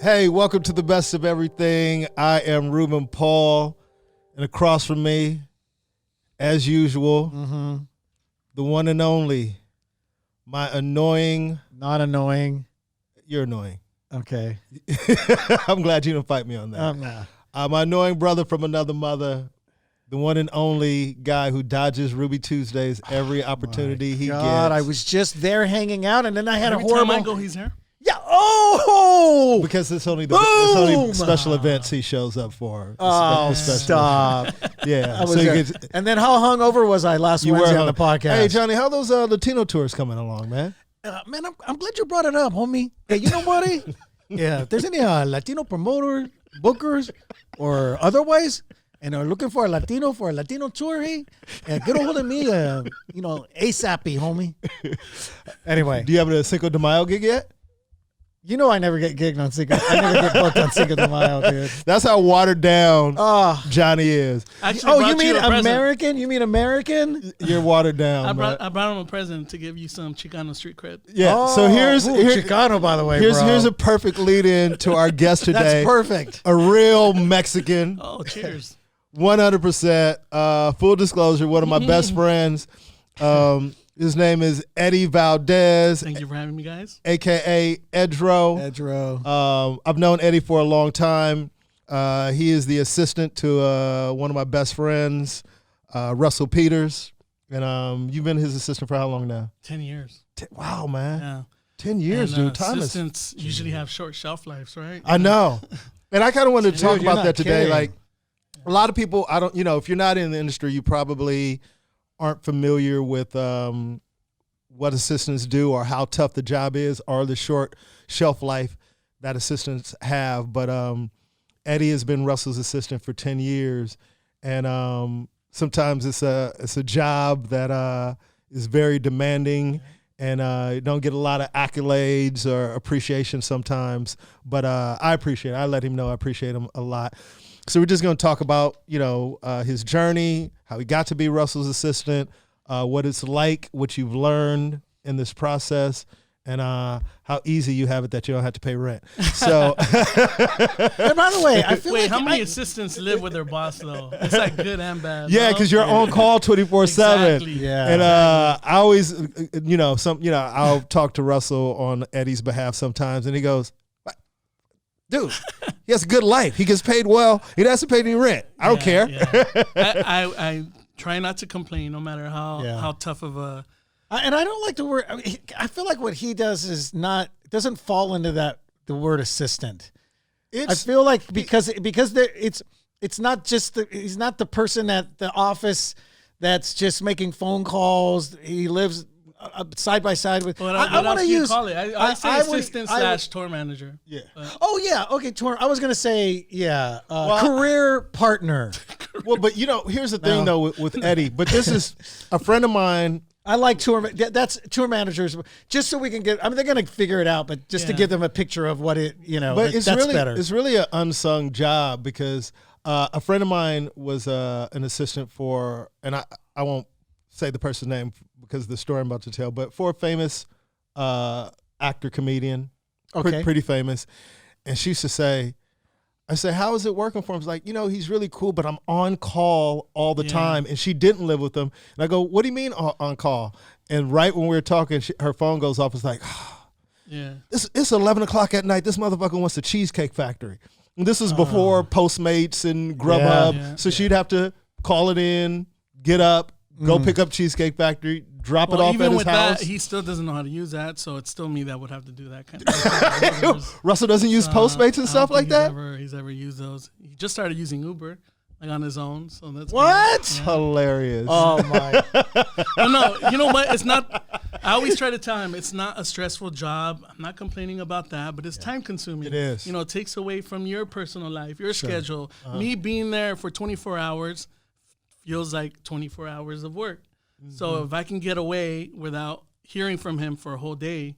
Hey, welcome to the best of everything. I am Ruben Paul, and across from me, as usual, the one and only, my annoying. Not annoying. You're annoying. Okay. I'm glad you didn't fight me on that. Nah. My annoying brother from another mother, the one and only guy who dodges Ruby Tuesdays every opportunity he gets. God, I was just there hanging out, and then I had Every a horrible. time I go, he's here. Yeah. Oh. Because it's only Boom! special events he shows up for. Oh, Special- stop. Yeah. I was there. And then how hungover was I last Wednesday on the podcast? Hey, Johnny, how those Latino tours coming along, man? Man, I'm glad you brought it up, homie. Hey, you know, buddy? Yeah, if there's any Latino promoters, bookers, or otherwise, and are looking for a Latino tour, hey, get a hold of me, ASAP, homie. Anyway. Do you have a Cinco de Mayo gig yet? You know I never get gigged on Cinco. I never get booked on Cinco de Mayo, dude. That's how watered down Johnny is. You mean American? You mean American? You're watered down. I brought him a present to give you some Chicano street cred. Yeah. So here's Chicano, by the way. Here's a perfect lead in to our guest today. That's perfect. A real Mexican. Oh, cheers. 100%. Full disclosure, one of my best friends. His name is Eddie Valdez. Thank you for having me, guys. AKA Edro. I've known Eddie for a long time. He is the assistant to one of my best friends, Russell Peters. And you've been his assistant for how long now? 10 years. Wow, man. Yeah. 10 years, dude. Time assistants usually have short shelf lives, right? I know. And I kind of wanted to talk about that today. Kidding. Like, a lot of people, if you're not in the industry, you probably aren't familiar with what assistants do or how tough the job is or the short shelf life that assistants have. But Eddie has been Russell's assistant for 10 years. And sometimes it's a job that is very demanding and you don't get a lot of accolades or appreciation sometimes. But I appreciate it. I let him know I appreciate him a lot. So we're just going to talk about, his journey, how he got to be Russell's assistant, what it's like, what you've learned in this process, and how easy you have it that you don't have to pay rent. So, and by the way, I feel how many assistants live with their boss though? It's like good and bad. Yeah, because you're on call 24/7. Exactly. Yeah. And I always, I'll talk to Russell on Eddie's behalf sometimes, and he goes, dude, he has a good life. He gets paid well. He doesn't pay any rent. I don't care. Yeah. I try not to complain, no matter how tough of a. And I don't like the word. I feel like what he does doesn't fall into the word assistant. I feel like because it's not just he's not the person at the office that's just making phone calls. He lives side by side with. What else do you call it? I say assistant / tour manager. Yeah. Oh yeah. Okay. Tour. I was gonna say career partner. Well, but here's the thing though with Eddie. But this is a friend of mine. I like that's tour managers, just so we can get. I mean, they're gonna figure it out, but just to give them a picture of what it. But it's that's really better. It's really an unsung job because a friend of mine was an assistant for, and I won't say the person's name because of the story I'm about to tell, but for a famous actor, comedian, pretty famous. And she used to say, I said, how is it working for him? He's like, he's really cool, but I'm on call all the time. And she didn't live with him. And I go, what do you mean on call? And right when we were talking, her phone goes off. It's like, yeah, it's 11 o'clock at night. This motherfucker wants the Cheesecake Factory. And this is before Postmates and Grubhub. So she'd have to call it in, get up, go pick up Cheesecake Factory, drop it off at his house. That, he still doesn't know how to use that, so it's still me that would have to do that kind of thing. Russell doesn't use Postmates and stuff like that? He's ever used those. He just started using Uber, like on his own, so that's what? Hilarious. Oh my. Well, no, you know what? It's not. I always try to tell him it's not a stressful job. I'm not complaining about that, but it's time consuming. It is. It takes away from your personal life, your schedule. Me being there for 24 hours feels like 24 hours of work. So if I can get away without hearing from him for a whole day,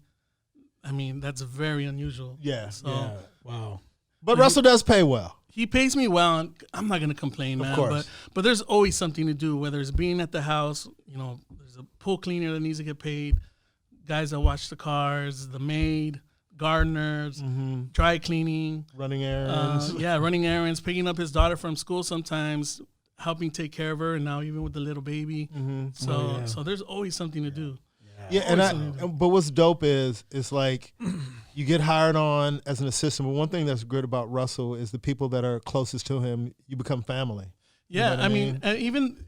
I mean, that's very unusual. Yeah. So, Wow. But Russell does pay well. He pays me well, and I'm not going to complain, man. Of course. But there's always something to do, whether it's being at the house, there's a pool cleaner that needs to get paid, guys that watch the cars, the maid, gardeners, dry cleaning, running errands. Running errands, picking up his daughter from school sometimes, helping take care of her, and now even with the little baby. So there's always something to do. But what's dope is it's like you get hired on as an assistant. But one thing that's good about Russell is the people that are closest to him, you become family. Yeah, You know what I mean, and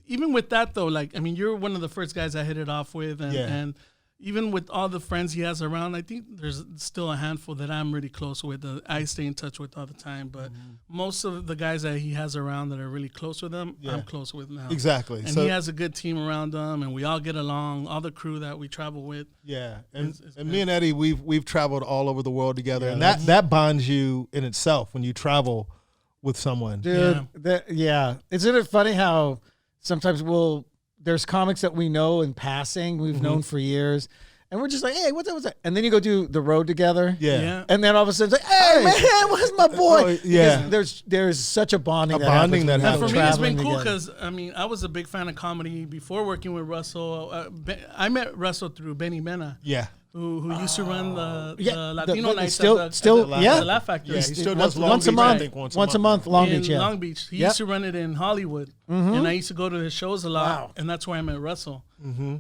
even with that though, like, I mean, you're one of the first guys I hit it off with, and even with all the friends he has around, I think there's still a handful that I'm really close with, that I stay in touch with all the time. But most of the guys that he has around that are really close with him, I'm close with now. Exactly. And he has a good team around him, and we all get along, all the crew that we travel with. Yeah, and me and Eddie, we've traveled all over the world together, and that bonds you in itself when you travel with someone. Dude, isn't it funny how sometimes there's comics that we know in passing, we've known for years, and we're just like, hey, what's that? And then you go do the road together. Yeah. And then all of a sudden it's like, hey, man, where's my boy? Yeah. Because there's such a bonding that happens. And for me, it's been cool because, I mean, I was a big fan of comedy before working with Russell. I met Russell through Benny Mena. Yeah. Who used to run the Latino nights the Laugh Factory. Yeah, he still does once a month. Once a month, Long Beach. In Long Beach. He used to run it in Hollywood, and I used to go to his shows a lot, and that's where I met Russell.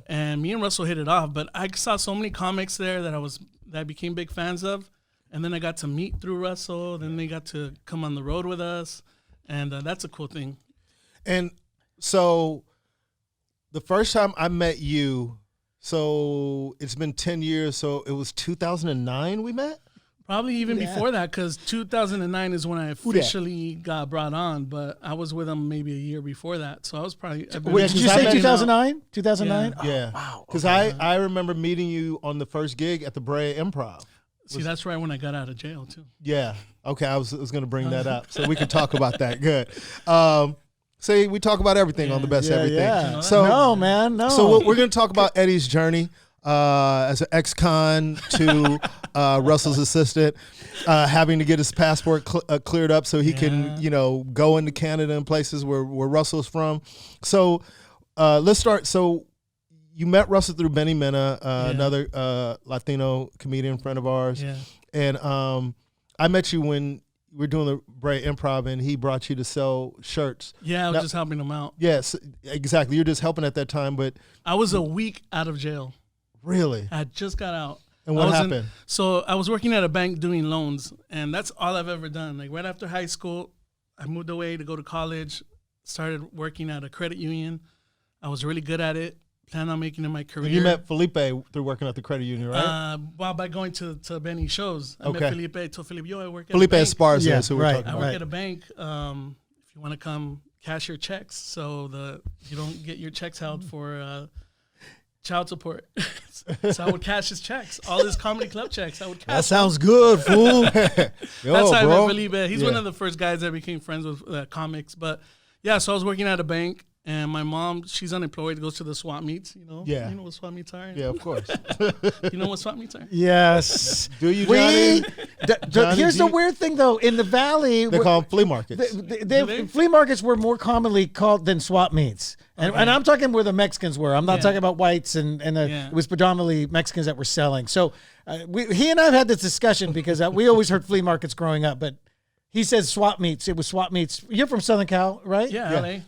And me and Russell hit it off, but I saw so many comics there that I became big fans of, and then I got to meet through Russell. Then they got to come on the road with us, and that's a cool thing. And so the first time I met you, so it's been 10 years, so it was 2009 we met? Probably even before that, because 2009 is when I officially got brought on, but I was with him maybe a year before that. So I was probably... Did you say 2009? 2009? Yeah. Wow. Because I remember meeting you on the first gig at the Brea Improv. See, that's right when I got out of jail, too. Yeah. Okay, I was going to bring that up, so we could talk about that. Good. See, we talk about everything on the best everything. Yeah. So no, man, no. So we're going to talk about Eddie's journey as an ex-con to Russell's assistant, having to get his passport cleared up so he can, go into Canada and places where Russell's from. So let's start. So you met Russell through Benny Mena, another Latino comedian friend of ours, and I met you when we're doing the Brea Improv, and he brought you to sell shirts. Yeah, I was just helping him out. Yes, exactly. You're just helping at that time, but I was a week out of jail. Really? I just got out. And what happened? So I was working at a bank doing loans, and that's all I've ever done. Like right after high school, I moved away to go to college, started working at a credit union. I was really good at it. Planned on making it my career. And you met Felipe through working at the credit union, right? Well, by going to Benny's shows. I met Felipe. I told Felipe, I work at Felipe a bank. Esparza, so right. I work at a bank. If you want to come cash your checks, so you don't get your checks held for child support. So I would cash his checks, all his comedy club checks. I would cash. That sounds good, fool. That's how I met Felipe. He's one of the first guys that became friends with comics. But yeah, so I was working at a bank. And my mom, she's unemployed, goes to the swap meets, Yeah. You know what swap meets are? Yeah, of course. You know what swap meets are? Yes. Do you, Johnny? Here's the weird thing, though. In the Valley... They call them flea markets. Flea markets were more commonly called than swap meets. And I'm talking where the Mexicans were. I'm not talking about whites, and it was predominantly Mexicans that were selling. So he and I have had this discussion because we always heard flea markets growing up, but he says swap meets. It was swap meets. You're from Southern Cal, right? Yeah. LA.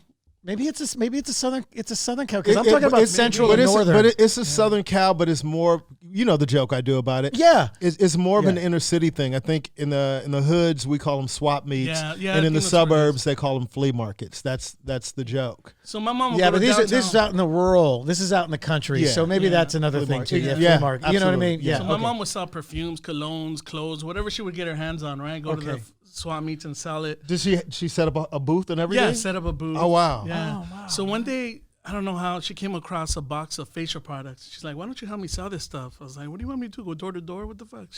Maybe it's a Southern Cal because I'm talking about Central and Northern. But it's a Southern Cal, but it's more. You know the joke I do about it. Yeah, it's more of an inner city thing. I think in the hoods we call them swap meets, and in the suburbs they call them flea markets. That's the joke. So my mom. But this is out in the rural. This is out in the country. So maybe that's another thing too. Yeah, flea market. You know what I mean? Yeah. So my mom would sell perfumes, colognes, clothes, whatever she would get her hands on. Right, go to the swap meets and sell it. Did she set up a booth and everything? Yeah, set up a booth. Oh wow. Yeah. Oh, wow. So one day, I don't know how, she came across a box of facial products. She's like, "Why don't you help me sell this stuff?" I was like, "What do you want me to do? Go door to door? What the fuck?"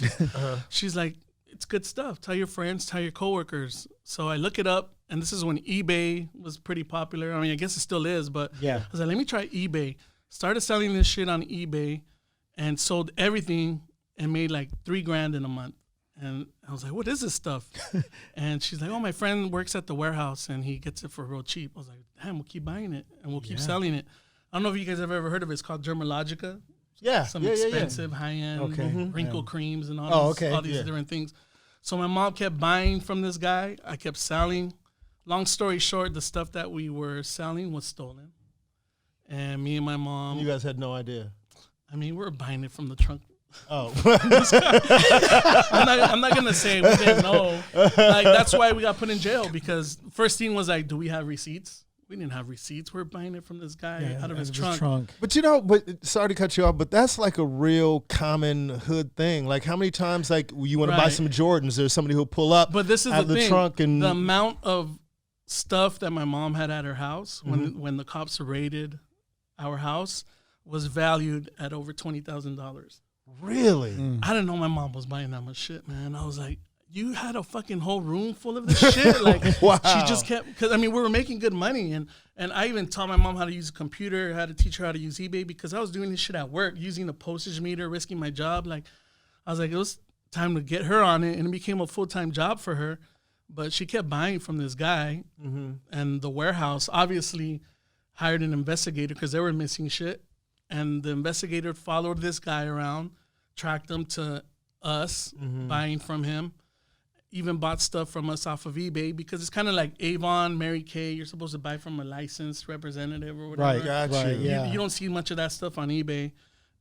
She's like, "It's good stuff. Tell your friends, tell your coworkers." So I look it up, and this is when eBay was pretty popular. I mean, I guess it still is, but I was like, "Let me try eBay." Started selling this shit on eBay, and sold everything, and made like $3,000 in a month. And I was like, "What is this stuff?" And she's like, "Oh, my friend works at the warehouse and he gets it for real cheap." I was like, "Damn, we'll keep buying it and we'll keep selling it." I don't know if you guys have ever heard of it. It's called Dermalogica. some expensive high-end wrinkle creams and all these different things. So my mom kept buying from this guy. I kept selling. Long story short, the stuff that we were selling was stolen. And me and my mom... You guys had no idea. I mean, we were buying it from the trunk. Oh. I'm not going to say we didn't know. Like, that's why we got put in jail, because first thing was like, do we have receipts? We didn't have receipts. We're buying it from this guy out of his trunk. But sorry to cut you off, but that's like a real common hood thing. Like, how many times, like, you want to buy some Jordans, there's somebody who'll pull up but this is out of the trunk and... The amount of stuff that my mom had at her house when the cops raided our house was valued at over $20,000. Really? I didn't know my mom was buying that much shit, man. I was like, you had a fucking whole room full of this shit? Like, wow. She just kept, because I mean, we were making good money, and I even taught my mom how to use a computer, how to teach her how to use eBay, because I was doing this shit at work, using the postage meter, risking my job. Like, I was like, it was time to get her on it, and it became a full-time job for her. But she kept buying from this guy, and the warehouse obviously hired an investigator because they were missing shit, and the investigator followed this guy around, tracked him to us, buying from him. Even bought stuff from us off of eBay, because it's kind of like Avon, Mary Kay. You're supposed to buy from a licensed representative or whatever. Right, gotcha. You don't see much of that stuff on eBay.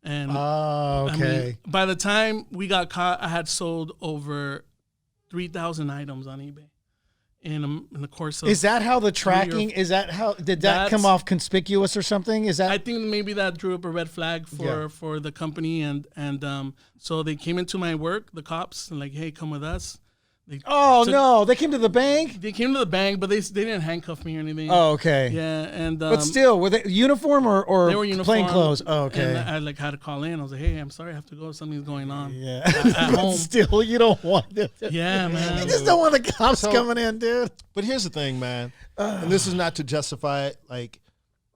And okay. I mean, by the time we got caught, I had sold over 3,000 items on eBay in the course of... Is that how the tracking, did that come off conspicuous or something? Is that... I think maybe that drew up a red flag for the company. And so they came into my work, the cops, and like, hey, come with us. They came to the bank? They came to the bank, but they didn't handcuff me or anything. Oh, okay. Yeah, and but still, were they uniform or they were uniform, plain clothes? Oh, okay. And I like had to call in. I was like, hey, I'm sorry, I have to go. Something's going on. Yeah. At home. Still, you don't want this. Yeah, man. You just don't want the cops coming in, dude. But here's the thing, man. And this is not to justify it. Like,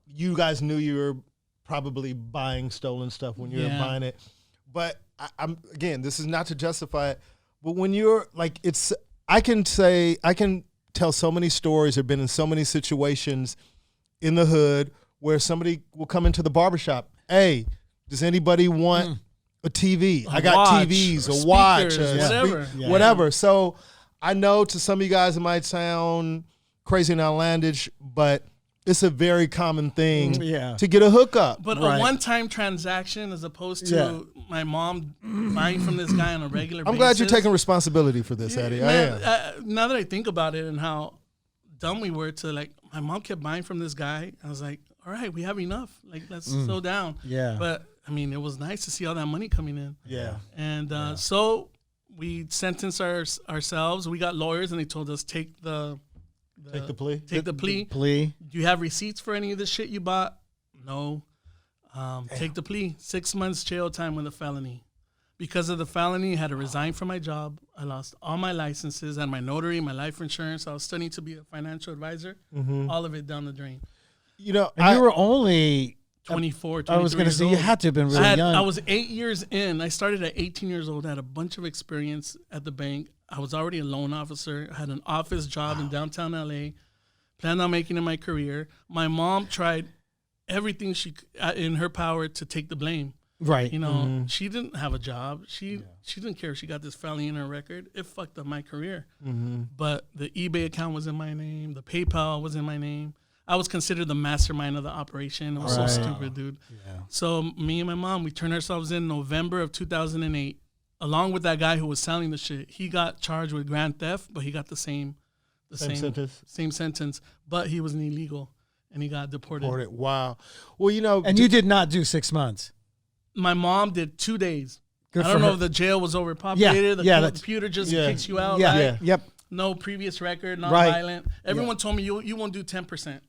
you guys knew you were probably buying stolen stuff when you were buying it. But this is not to justify it. But when you're like, I can tell so many stories. I've been in so many situations in the hood where somebody will come into the barbershop. Hey, does anybody want a TV? I got watch, TVs, a speakers, watch, whatever. So I know to some of you guys it might sound crazy and outlandish, but it's a very common thing to get a hookup. But a one-time transaction as opposed to my mom buying from this guy on a regular basis. I'm glad you're taking responsibility for this, Eddie. Man, I am. Now that I think about it and how dumb we were to, like, my mom kept buying from this guy. I was like, all right, we have enough. Like, let's slow down. Yeah. But, I mean, it was nice to see all that money coming in. Yeah. And so we sentenced ourselves. We got lawyers, and they told us, take the plea. Take the plea. Do you have receipts for any of the shit you bought? No. Take the plea. 6 months jail time with a felony. Because of the felony, I had to resign from my job. I lost all my licenses and my notary, my life insurance. I was studying to be a financial advisor. All of it down the drain. You know, you were only 24, 23 I was going to say, you had to have been really young. I was 8 years in. I started at 18 years old. I had a bunch of experience at the bank. I was already a loan officer. I had an office job in downtown LA. Planned on making it my career. My mom tried everything in her power to take the blame. Right. You know, she didn't have a job. She didn't care if she got this felony in her record. It fucked up my career. But the eBay account was in my name. The PayPal was in my name. I was considered the mastermind of the operation. It was so stupid, dude. Yeah. So me and my mom, we turned ourselves in November of 2008, along with that guy who was selling the shit. He got charged with grand theft, but he got the same sentence. But he was an illegal, and he got deported. Wow. Well, you know, and you did not do 6 months. My mom did 2 days. I don't know if the jail was overpopulated. The computer just kicks you out. Right? Yep. No previous record, non-violent. Everyone told me you won't do 10%.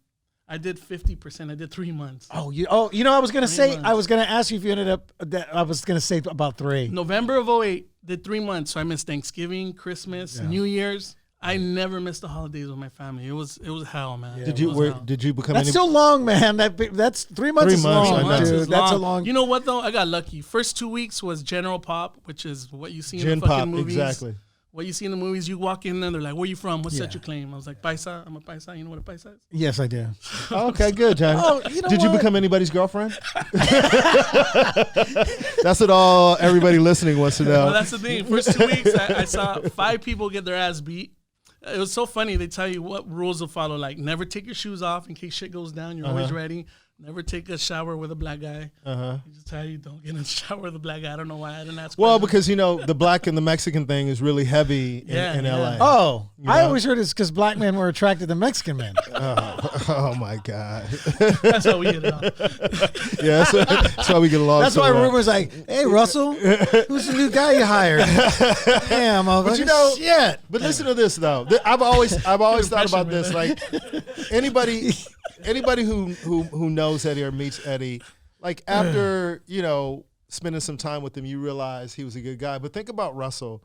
I did 50%. I did 3 months. I was going to say, I was going to ask you if you ended up, I was going to say about 3. November of 2008, did 3 months. So I missed Thanksgiving, Christmas, New Year's. I never missed the holidays with my family. It was hell, man. Yeah. Did you become? That's still long, man. That's 3 months. 3 months, dude. That's a long. You know what though? I got lucky. First 2 weeks was General Pop, which is what you see in Gen the fucking Pop, movies. Exactly. what you see in the movies. You walk in there, they're like, "Where you from? What set you claim?" I was like, "Paisa." I'm a Paisa. You know what a Paisa is? Yes, I do. Okay, good, Johnny. Did you become anybody's girlfriend? That's what everybody listening wants to know. Well, that's the thing. First 2 weeks, I saw 5 people get their ass beat. It was so funny. They tell you what rules to follow. Like, never take your shoes off in case shit goes down. You're always ready. Never take a shower with a black guy. You just tell you don't get in the shower with a black guy. I don't know why I didn't ask. Well, because the black and the Mexican thing is really heavy in LA. Oh, I always heard it's because black men were attracted to Mexican men. Oh my God. That's how we get it off. Yeah, that's why we get along. That's so why well. Ruben's like, "Hey, Russell, who's the new guy you hired?" Damn, but shit. But listen to this though. I've always thought about this. Like anybody who knows Eddie or meets Eddie, like after spending some time with him, you realize he was a good guy. But think about Russell,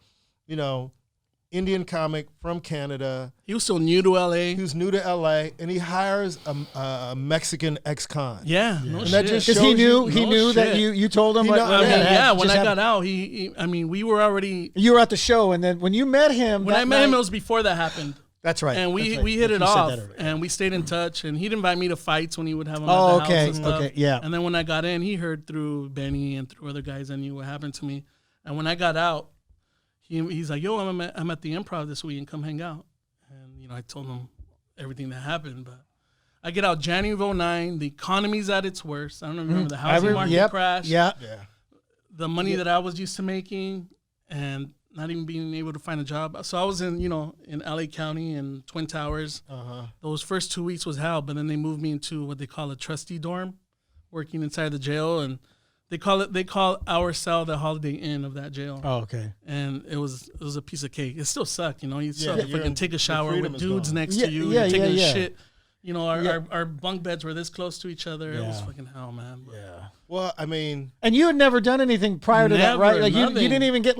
Indian comic from Canada. He was still new to LA. He was new to LA, and he hires a Mexican ex-con. Yeah, no and shit. that just Because he knew that you told him. When I got out, we were already. You were at the show, and then when you met him, when I met him, it was before that happened. That's right. And we hit it off, and we stayed in touch. And he'd invite me to fights when he would have them at the house and stuff. Okay, yeah. And then when I got in, he heard through Benny and through other guys I knew what happened to me. And when I got out, he's like, "Yo, I'm at the Improv this week, and come hang out." And I told him everything that happened. But I get out January of 2009. The economy's at its worst. I don't remember the housing market crash. Yeah. The money that I was used to making, and not even being able to find a job. So I was in LA County and Twin Towers. Those first 2 weeks was hell, but then they moved me into what they call a trustee dorm, working inside the jail, and they call our cell the Holiday Inn of that jail. Oh, okay. And it was a piece of cake. It still sucked, you still have to fucking take a shower with dudes next to you. Yeah, you're taking yeah. shit. Our bunk beds were this close to each other. It was fucking hell, man. But Well, I mean, and you had never done anything prior to that, right? Like you didn't even get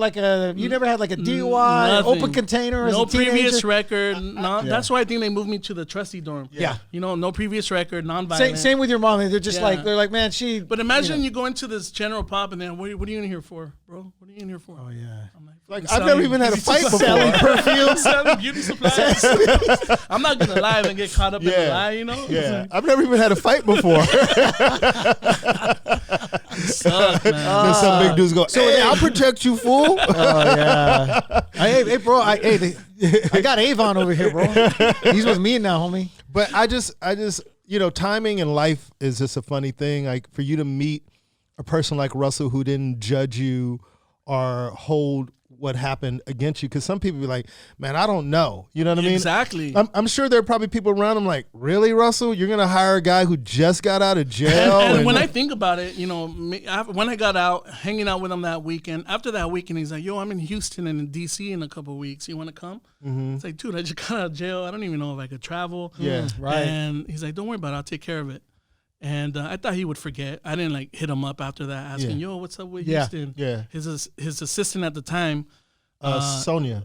you never had like a DUI, open container, as no a teenager? previous record. That's why I think they moved me to the trustee dorm. Yeah, no previous record, non-violent. Same with your mom. They're just they're like, man, she. But imagine you go into this general pop and then what are you in here for, bro? What are you in here for? Oh yeah. I'm like I've never even had a fight before. Selling perfume, selling beauty supplies. I'm not gonna lie and get caught up in the lie, Yeah, I've never even had a fight before. Suck, man. Then some big dudes go, "Hey, I'll protect you, fool." Oh yeah. Hey, bro. I got Avon over here, bro. He's with me now, homie. But I just timing in life is just a funny thing. Like for you to meet a person like Russell who didn't judge you or hold what happened against you, because some people be like, "Man, I don't know." You know what I mean? Exactly. I'm sure there are probably people around him like, "Really, Russell? You're gonna hire a guy who just got out of jail?" And when I think about it, when I got out, hanging out with him that weekend, after that weekend, he's like, "Yo, I'm in Houston and in DC in a couple of weeks. You want to come?" It's like, dude, I just got out of jail. I don't even know if I could travel. Yeah, right. And he's like, "Don't worry about it. I'll take care of it." And I thought he would forget. I didn't hit him up after that, asking, "Yo, what's up with Houston?" Yeah. His assistant at the time. Sonia,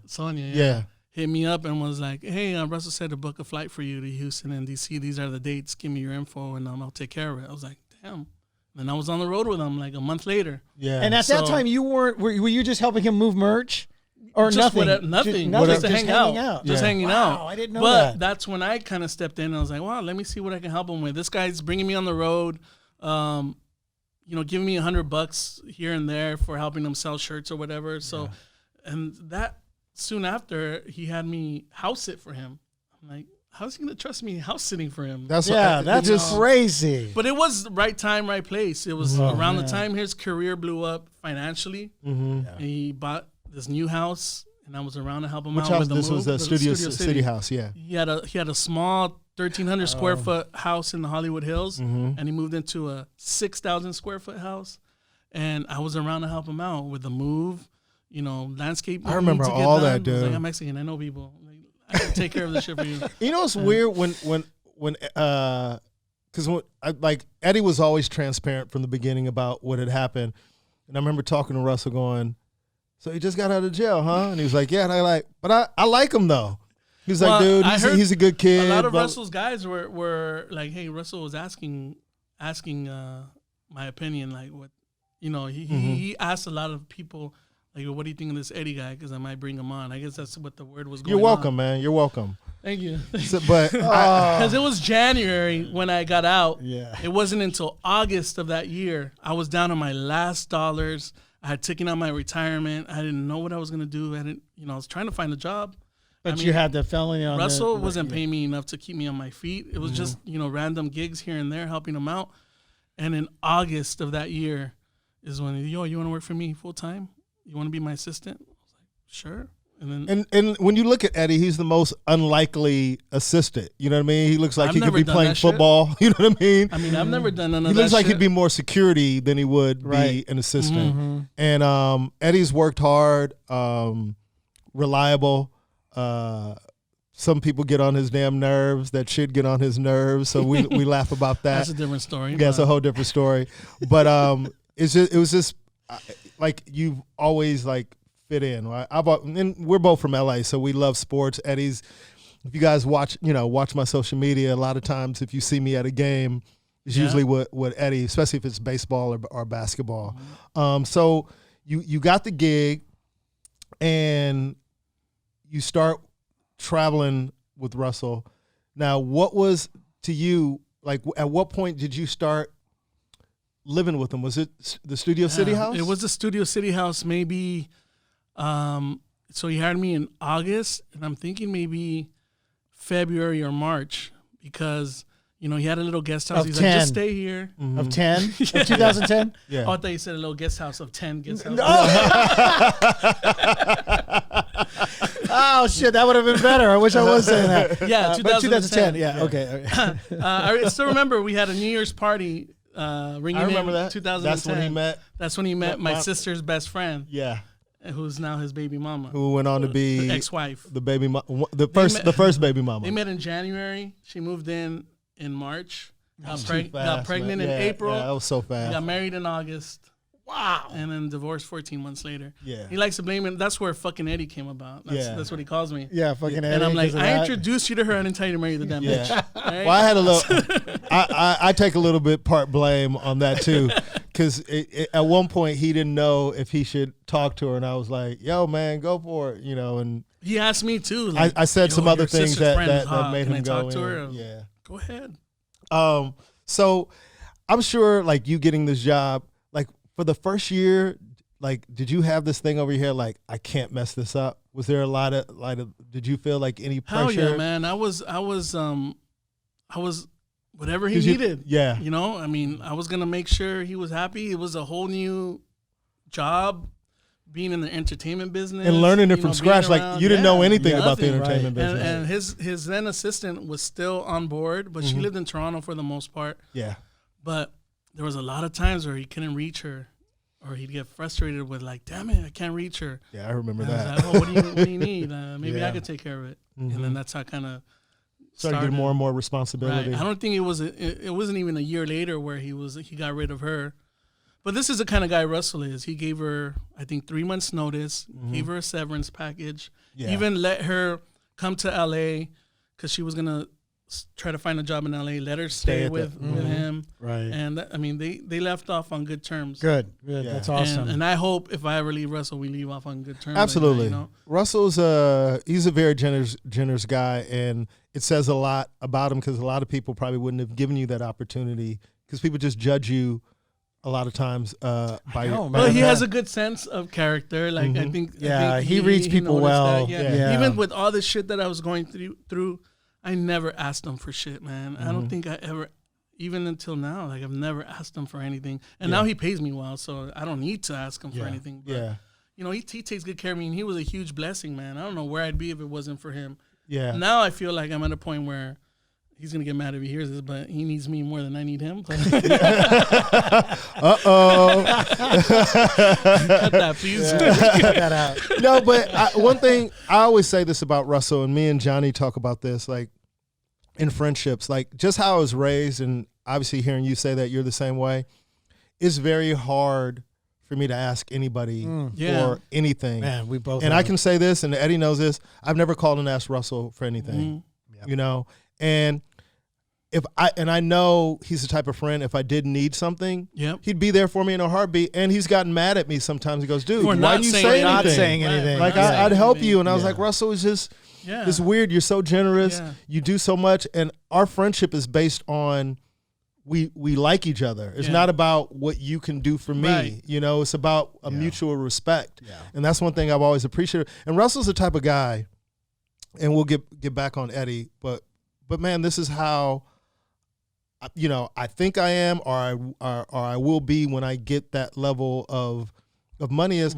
hit me up and was like, "Hey, Russell said to book a flight for you to Houston and DC. These are the dates. Give me your info and I'll take care of it." I was like, "Damn." And I was on the road with him like a month later. Yeah. And at that time, were you just helping him move merch? Or just nothing? Nothing. Just to hang out. Just hanging out. Wow, I didn't know but that. that's when I kind of stepped in and I was like, wow, let me see what I can help him with. This guy's bringing me on the road, giving me $100 here and there for helping him sell shirts or whatever. So, and that soon after, he had me house sit for him. I'm like, how's he going to trust me house sitting for him? That's just crazy. But it was the right time, right place. It was around the time his career blew up financially. And he bought this new house, and I was around to help him out with the move. This was the Studio City house, yeah. He had a small 1,300 square foot house in the Hollywood Hills, and he moved into a 6,000 square foot house, and I was around to help him out with the move, landscape. I remember all that, dude. I was like, I'm Mexican, I know people. I can take care of this shit for you. You know what's weird because Eddie was always transparent from the beginning about what had happened, and I remember talking to Russell going, "So he just got out of jail, huh?" And he was like, "Yeah." And but I like him though. He's like, "Dude, he's a good kid." A lot of Russell's guys were like, "Hey, Russell was asking my opinion, like what, he asked a lot of people Like, what do you think of this Eddie guy? Because I might bring him on. I guess that's what the word was going on. You're welcome, man. You're welcome. Thank you. So, but because it was January when I got out. Yeah. It wasn't until August of that year. I was down to my last dollars. I had taken out my retirement. I didn't know what I was gonna do. I was trying to find a job. But you had the felony on Russell wasn't paying me enough to keep me on my feet. It was just, random gigs here and there helping him out. And in August of that year is when, you want to work for me full time? You want to be my assistant? I was like, sure. And then and when you look at Eddie, he's the most unlikely assistant. You know what I mean? He looks like he could be playing football. You know what I mean? I've never done none of that. He looks like shit. he'd be more security than he would be an assistant. Mm-hmm. And Eddie's worked hard, reliable. Some people get on his damn nerves. That shit get on his nerves. So we laugh about that. That's a different story. Yeah, it's a whole different story. But it was just like you've always like fit in. Right? And we're both from LA, so we love sports. Eddie's. If you guys watch my social media, a lot of times if you see me at a game, it's usually with Eddie, especially if it's baseball or basketball. Mm-hmm. So you got the gig, and you start traveling with Russell. Now, what was to you like? At what point did you start living with him? Was it the Studio City house? It was the Studio City house. Maybe. So he hired me in August, and I'm thinking maybe February or March because he had a little guest house. He's 10. like, just stay here. Mm-hmm. Of 10? Of 2010? Yeah. Oh, I thought you said a little guest house of 10 guest houses. Oh, shit, that would have been better. I wish I was saying that. Yeah, 2010. Yeah, okay. I still remember we had a New Year's party ringing I remember that. 2010. That's when he met. That's when he met my sister's best friend. Yeah. Who's now his baby mama. Who went on to be ex-wife. The baby the first baby mama. They met in January. She moved in March. Got Fast, pregnant man. in April. Yeah, that was so fast. Got married in August. Wow. And then divorced 14 months later. Yeah. He likes to blame it. That's where fucking Eddie came about. That's what he calls me. Yeah, fucking Eddie. And I'm like, I introduced you to her. I didn't tell you to marry the damn bitch. Right? Well, I had a little. I take a little bit part blame on that too, because at one point he didn't know if he should talk to her, and I was like, "Yo, man, go for it," And he asked me too. Like, I said some other things that made him go talk to her? Yeah. Go ahead. So I'm sure, like, you getting this job, like, for the first year, like, did you have this thing over here, like, I can't mess this up? Was there a lot of, did you feel like any pressure? Hell yeah, man. I was whatever he needed. Yeah. I was going to make sure he was happy. It was a whole new job, being in the entertainment business. And learning it from scratch. Like, you didn't know anything about the entertainment business. business. And his then assistant was still on board, but she lived in Toronto for the most part. Yeah. But there was a lot of times where he couldn't reach her, or he'd get frustrated with, like, damn it, I can't reach her. Yeah, I remember that. I was like, what do you need? Maybe I could take care of it. And then that's how I kind of started getting more and more responsibility. Right. I don't think it wasn't even a year later where he got rid of her. But this is the kind of guy Russell is. He gave her, I think, 3 months notice, gave her a severance package, even let her come to LA because she was going to try to find a job in LA, let her stay with him. Right. And they left off on good terms. Good. Yeah. That's awesome. And I hope if I ever leave Russell, we leave off on good terms. Absolutely. Like that, Russell's he's a very generous guy, and it says a lot about him because a lot of people probably wouldn't have given you that opportunity because people just judge you a lot of times by your. Well, he has a good sense of character. Like I think. Yeah, I think he reads people well. Yeah. Even with all the shit that I was going through, I never asked him for shit, man. I don't think I ever, even until now, like I've never asked him for anything. And now he pays me well, so I don't need to ask him for anything. But, he takes good care of me, and he was a huge blessing, man. I don't know where I'd be if it wasn't for him. Yeah. Now I feel like I'm at a point where he's going to get mad if he hears this, but he needs me more than I need him. Uh-oh. Cut that, please. Cut that out. No, but one thing, I always say this about Russell, and me and Johnny talk about this, like, in friendships, like, just how I was raised, and obviously hearing you say that you're the same way, it's very hard for me to ask anybody for anything. Man, we both. And I can say this, and Eddie knows this, I've never called and asked Russell for anything, and I know he's the type of friend, if I did need something, Yep. he'd be there for me in a heartbeat. And he's gotten mad at me sometimes. He goes, dude, For why not didn't you saying say anything. anything? Not saying anything. Like, Not saying I'd help anything. you. And I was like, Russell, it's weird. You're so generous. Yeah. You do so much. And our friendship is based on we like each other. It's not about what you can do for me. Right. You know, it's about a mutual respect. Yeah. And that's one thing I've always appreciated. And Russell's the type of guy, and we'll get back on Eddie, but man, this is how, you know, I think I am, or I will be when I get that level of money. Is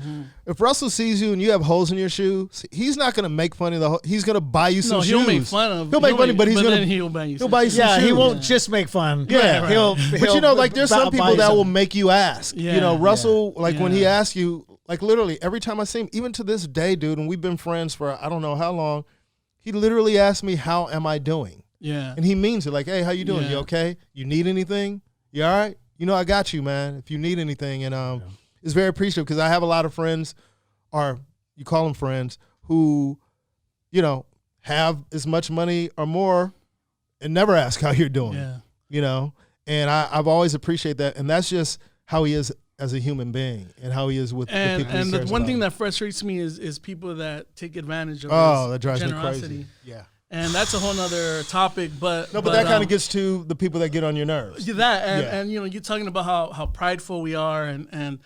if Russell sees you and you have holes in your shoe, he's not going to make fun of the. He's going to buy you some shoes. He'll make fun of. He'll make money, but he'll buy you. he'll buy you some Yeah, shoes. he won't just make fun. Yeah, Right. He'll but you know, like there's some people that will make you ask. Yeah. You know, Russell, like when he Yeah. asks you, like literally every time I see him, even to this day, dude, and we've been friends for I don't know how long, he literally asks me, "How am I doing?" Yeah. And he means it. Like, "Hey, how you doing? Yeah. You okay? You need anything? You all right? You know, I got you, man. If you need anything." And it's very appreciative because I have a lot of friends, or you call them friends, who, you know, have as much money or more and never ask how you're doing. Yeah. You know, and I've always appreciated that. And that's just how he is as a human being and how he is with the people he And the cares one about. thing that frustrates me is people that take advantage of his that drives generosity. me crazy. Yeah. And that's a whole nother topic, but No, but that kind of gets to the people that get on your nerves. and you know, you're talking about how prideful we are, and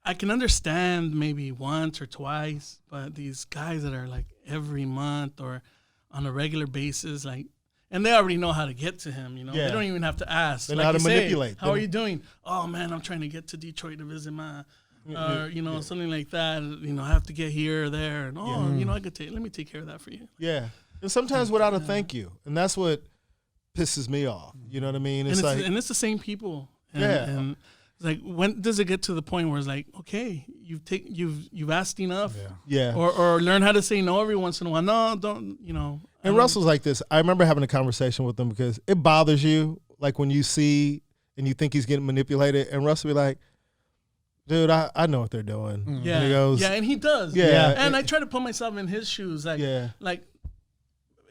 I can understand maybe once or twice, but these guys that are like every month or on a regular basis, like, and they already know how to get to him, you know. Yeah. They don't even have to ask. They know like how to you say, manipulate. How are you doing? Oh man, I'm trying to get to Detroit to visit my, or you know, something like that. You know, I have to get here or there, and you know, let me take care of that for you. Yeah. And sometimes without a thank you. And that's what pisses me off. You know what I mean? It's like, and it's the same people. And, Yeah. And it's like, when does it get to the point where it's like, okay, you've asked enough, yeah. or learn how to say no every once in a while. No, don't, you know. And Russell's like this. I remember having a conversation with him because it bothers you, like when you see and you think he's getting manipulated, and Russell be like, dude, I know what they're doing. Yeah, And he goes, yeah, and he does. Yeah. And I try to put myself in his shoes. Like, like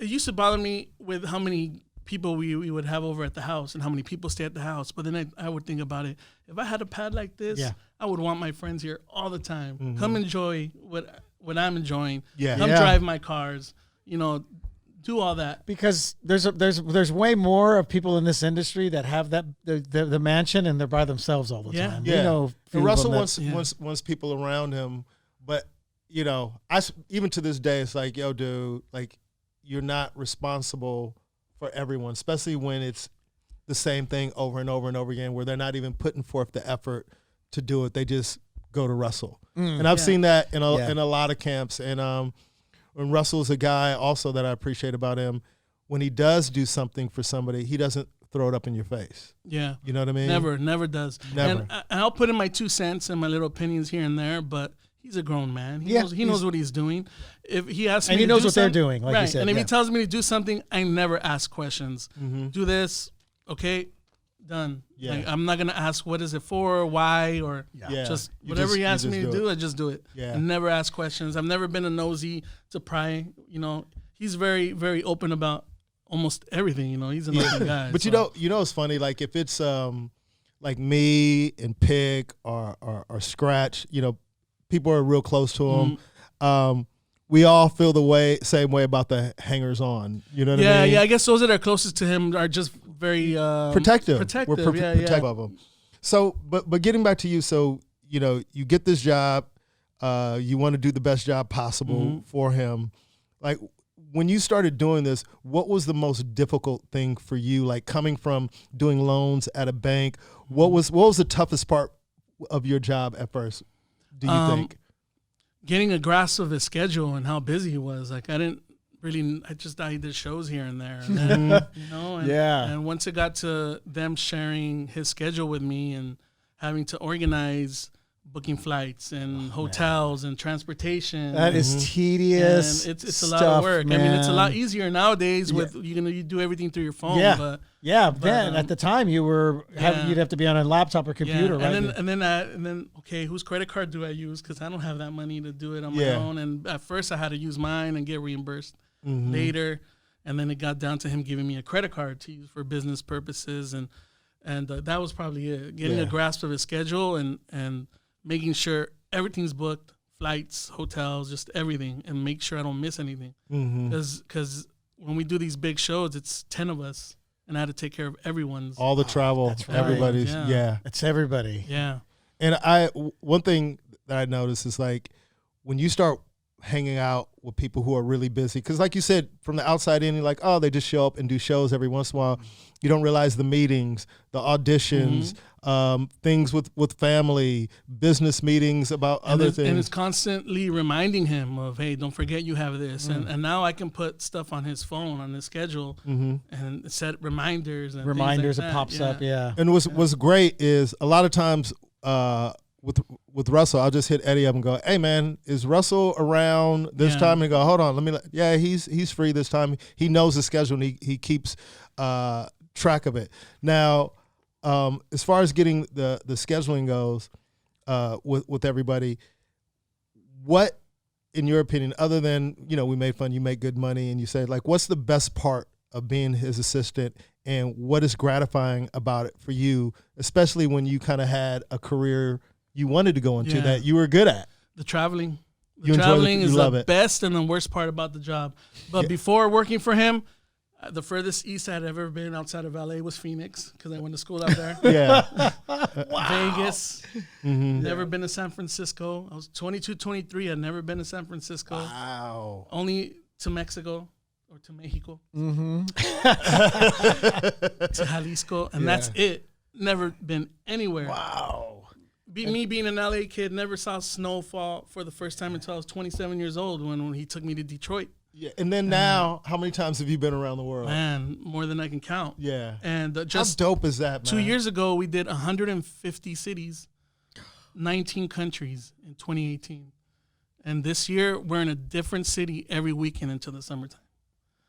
it used to bother me with how many people we would have over at the house and how many people stay at the house. But then I would think about it. If I had a pad like this, I would want my friends here all the time. Come enjoy what I'm enjoying. Yeah. Come Yeah. drive my cars. You know, do all that. Because there's way more of people in this industry that have that the mansion and they're by themselves all the time. Yeah. You know, And Russell that- wants people around him, but you know, even to this day, it's like, yo, dude, like you're not responsible for everyone, especially when it's the same thing over and over and over again, where they're not even putting forth the effort to do it. They just go to Russell, and I've seen that in a lot of camps. And when Russell's a guy also that I appreciate about him, when he does do something for somebody, he doesn't throw it up in your face. Yeah. You know what I mean? Never does. Never. And I'll put in my 2 cents and my little opinions here and there, but he's a grown man. He knows what he's doing. If he asks me, and he to knows do what they're something- doing, like you right. said. And if yeah. he tells me to do something, I never ask questions. Do this, okay, done. Yeah. Like, I'm not gonna ask what is it for, why, or Yeah. just You whatever just- he you asks just me to do do, it. I just do it. Yeah. I never ask questions. I've never been a nosy to pry. You know, he's very, very open about almost everything. You know, he's an open guy. But so. you know, it's funny. Like if it's like me and Pig or Scratch, you know, people are real close to him. We all feel the same way about the hangers on. You know what I mean? Yeah. I guess those that are closest to him are just very Protective. Protective. We're yeah, protective of him. So, but getting back to you, so you know, you get this job. You want to do the best job possible for him. Like when you started doing this, what was the most difficult thing for you? Like coming from doing loans at a bank, what was the toughest part of your job at first? Do you think? Getting a grasp of his schedule and how busy he was. Like I did shows here and there, and then, you know. And, and once it got to them sharing his schedule with me and having to organize booking flights and hotels and transportation. That is tedious. And it's a lot of work. Man. I mean, it's a lot easier nowadays with you do everything through your phone. Yeah. But then at the time you were you'd have to be on a laptop or computer, right? And then okay, whose credit card do I use? Because I don't have that money to do it on my own. And at first I had to use mine and get reimbursed later. And then it got down to him giving me a credit card to use for business purposes. And that was probably it. Getting a grasp of his schedule and making sure everything's booked, flights, hotels, just everything, and make sure I don't miss anything. Because when we do these big shows, it's 10 of us, and I had to take care of everyone's. All the travel, that's right. everybody's, It's everybody. Yeah. And one thing that I noticed is like when you start hanging out with people who are really busy, because like you said, from the outside in, you're like, oh, they just show up and do shows every once in a while. You don't realize the meetings, the auditions, things with family, business meetings about other things. And it's constantly reminding him of, hey, don't forget you have this. And now I can put stuff on his phone, on his schedule, and set reminders. And Reminders, like it pops up, And what's great is a lot of times with Russell, I'll just hit Eddie up and go, hey, man, is Russell around this time? And go, hold on, he's free this time. He knows the schedule, and he keeps track of it. Now, as far as getting the scheduling goes with everybody, what, in your opinion, other than, we made fun, you make good money, and you say, like, what's the best part of being his assistant, and what is gratifying about it for you, especially when you kind of had a career you wanted to go into that you were good at? The traveling. You traveling is the best and the worst part about the job. But before working for him, the furthest east I'd ever been outside of LA was Phoenix, because I went to school out there. Vegas. Never been to San Francisco. I was 22, 23. I'd never been to San Francisco. Wow. Only to Mexico or to Mexico. To Jalisco. And that's it. Never been anywhere. Wow. Me being an LA kid, never saw snowfall for the first time until I was 27 years old when he took me to Detroit. Yeah, and then now, how many times have you been around the world? Man, more than I can count. Yeah. And just how dope is that, man? 2 years ago, we did 150 cities, 19 countries in 2018. And this year, we're in a different city every weekend until the summertime.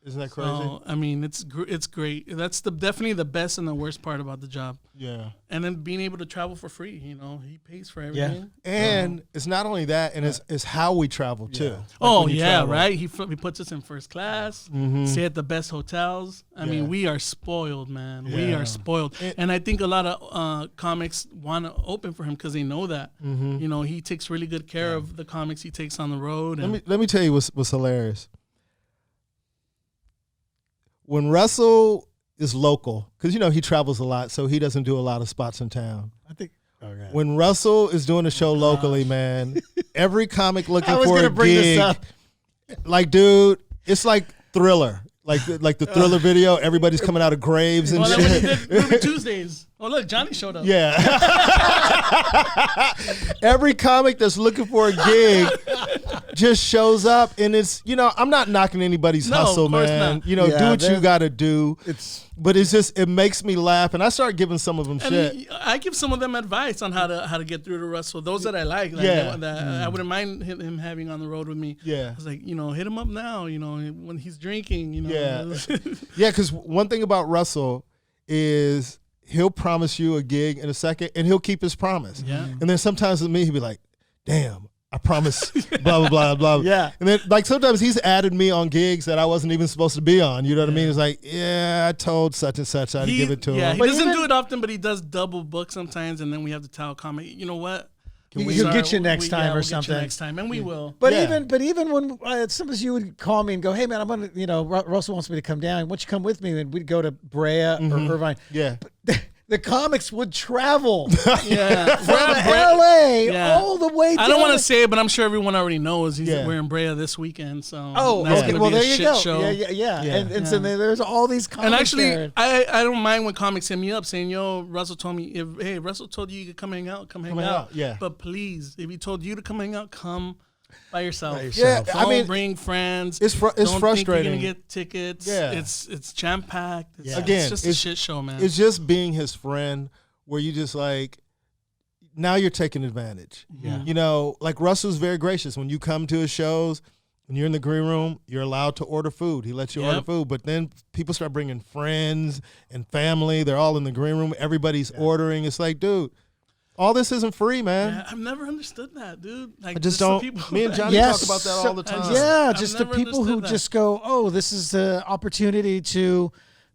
Isn't that crazy? So, I mean, it's great. That's definitely the best and the worst part about the job. Yeah. And then being able to travel for free, he pays for everything. Yeah. And it's not only that, and it's how we travel too. Like right? He puts us in first class, stay at the best hotels. I mean, we are spoiled, man. We are spoiled. And I think a lot of comics want to open for him because they know that. He takes really good care of the comics he takes on the road. Let me tell you what's hilarious. When Russell is local, because he travels a lot, so he doesn't do a lot of spots in town. I think. Okay. When Russell is doing a show locally, man, every comic looking for a gonna bring gig, this up. like, dude, it's like Thriller, like the Thriller video. Everybody's coming out of graves and like shit. when he did Ruby Tuesdays. Oh, look, Johnny showed up. Yeah. Every comic that's looking for a gig just shows up, and it's I'm not knocking anybody's hustle, man. Do what you got to do. But it makes me laugh, and I start giving some of them shit. I give some of them advice on how to get through to Russell. Those that I like that I wouldn't mind him having on the road with me. Yeah, I was like, hit him up now. when he's drinking. Yeah, because one thing about Russell is he'll promise you a gig in a second, and he'll keep his promise. Yeah, and then sometimes with me, he'll be like, "Damn, I promise." Blah blah blah blah. Yeah, and then like sometimes he's added me on gigs that I wasn't even supposed to be on. You know what I mean? It's like, I told such and such I'd give it to him. Yeah, he doesn't do it often, but he does double book sometimes, and then we have to tell a comic, you know what? He'll get you next time or something. Get you next time, and we will. But even when sometimes you would call me and go, "Hey man, I'm gonna, Russell wants me to come down. Why don't you come with me?" And we'd go to Brea or Irvine. Yeah. But the comics would travel from LA all the way. I don't want to say it, but I'm sure everyone already knows we're in Brea this weekend. So okay. Well, there you go. Show. Yeah. And so there's all these comics. And actually, there. I don't mind when comics hit me up saying, "Yo, Russell told me, Russell told you could come hang out, come hang out. Yeah. But please, if he told you to come hang out, come." By yourself. Yeah, don't bring friends. It's frustrating. Think you're gonna get tickets. Yeah, it's jam packed. It's just a shit show, man. It's just being his friend, where you just like, now you're taking advantage. Yeah, like Russell's very gracious when you come to his shows. When you're in the green room, you're allowed to order food. He lets you order food, but then people start bringing friends and family. They're all in the green room. Everybody's ordering. It's like, dude. All this isn't free, man. Yeah, I've never understood that, dude. Like, I just don't. Me and Johnny talk about that all the time. Yeah, I've just the never people who understood that. just go, oh, this is the opportunity to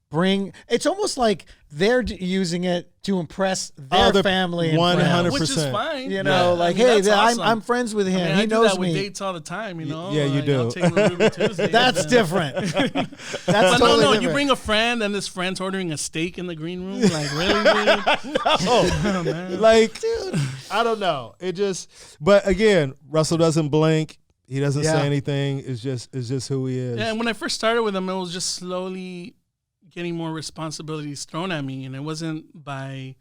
bring. It's almost like they're using it to impress their family and 100%. Which is fine. You know, like, I mean, hey, that's awesome. I'm friends with him. I mean, he I knows do that me. with dates all the time, you know. Yeah, you Like, do. I'll take a Ruben Tuesday. That's different. That's But totally no, different. you bring a friend and this friend's ordering a steak in the green room. Like, really, dude? No, man. like, dude, I don't know. It just. But again, Russell doesn't blink. He doesn't say anything. It's just who he is. Yeah, and when I first started with him, it was just slowly getting more responsibilities thrown at me, and it wasn't by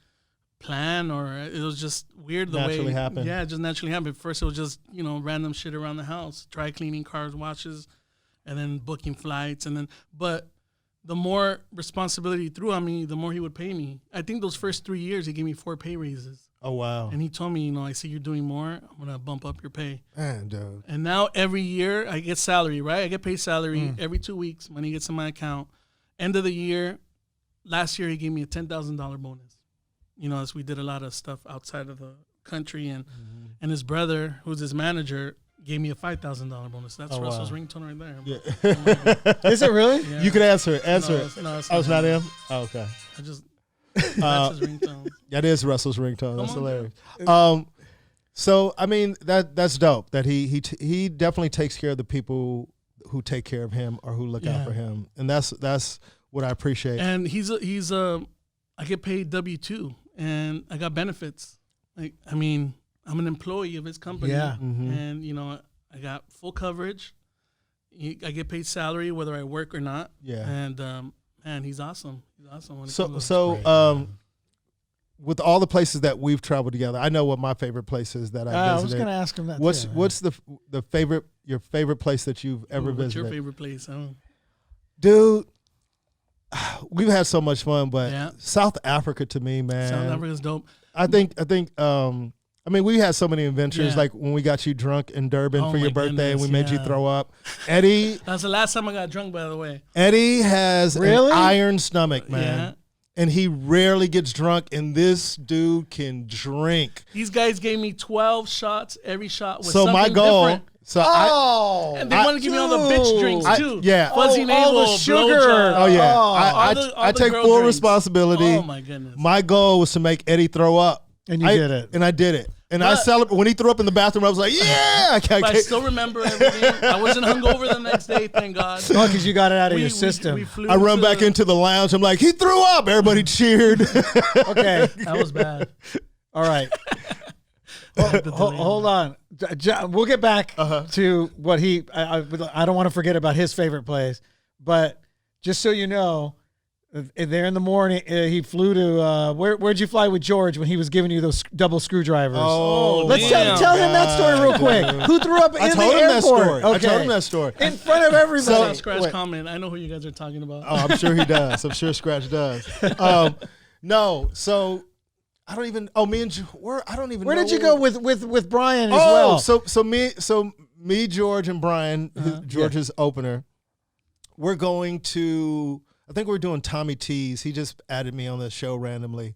plan or it was just weird the Naturally way happened. Yeah, it just naturally happened. First it was just, you know, random shit around the house, dry cleaning cars, watches, and then booking flights, and then but the more responsibility he threw on me, the more he would pay me. I think those first 3 years he gave me 4 pay raises. Oh wow. And he told me, you know, I see you're doing more, I'm gonna bump up your pay. Man, dude. And now every year I get salary, right? I get paid salary every 2 weeks. Money gets in my account. End of the year, last year he gave me a $10,000 bonus. You know, as we did a lot of stuff outside of the country, and his brother, who's his manager, gave me a $5,000 bonus. That's Russell's ringtone right there. Yeah. Is it really? Yeah. You could answer it. No, Answer it. it's not Oh, it's not him? Oh, okay. I just that's his ringtone. That is Russell's ringtone. That's Come on, hilarious. So I mean that's dope. That he definitely takes care of the people who take care of him or who look out for him, and that's what I appreciate. And I get paid W-2, and I got benefits. Like, I mean, I'm an employee of his company, and you know, I got full coverage. I get paid salary whether I work or not. Yeah. And man, he's awesome. He's awesome. When it So comes to- so with all the places that we've traveled together, I know what my favorite place is that I I was visited. going to ask him that. What's too, what's your favorite place that you've ever What's visited? your favorite place? I don't, Dude, we've had so much fun, but Yeah. South Africa to me, man. South Africa's dope. I think I mean, we had so many adventures, Yeah. like when we got you drunk in Durban Oh for your my birthday and we goodness, made you yeah. throw up. Eddie That's the last time I got drunk, by the way. has Really? an iron stomach, man. Yeah. And he rarely gets drunk, and this dude can drink. These guys gave me 12 shots. Every shot was So something my goal, different. so Oh, And they want to give me all the bitch drinks too. yeah. Fuzzy all navel, the sugar. blowjob. Oh yeah, Oh. I All the take girl full drinks. responsibility. Oh my goodness. My goal was to make Eddie throw up, And you did it. and I did it. And I But- celebrated when he threw up in the bathroom. I was like, "Yeah!" I can't. But I still remember everything. I wasn't hungover the next day, thank God. Oh, because you got it out of We- your we- system. we flew I run to- back into the lounge. I'm like, "He threw up!" Everybody cheered. Okay. That was bad. All right. Hold on. We'll get back to what he. I don't want to forget about his favorite place, but just so you know, there in the morning, he flew to where'd you fly with George when he was giving you those double screwdrivers? Oh, Let's damn. tell him that story real quick. Who threw up in I told the him that airport? story. Okay. I told him that story. In front of everybody. So- Scratch wait. comment. I know who you guys are talking about. Oh, I'm sure he does. I'm sure Scratch does. No, so I don't even. Oh, me and I don't even. Where know did you go with Brian as Oh, well? so me, George, and Brian, George's opener. We're going to. I think we're doing Tommy T's. He just added me on the show randomly.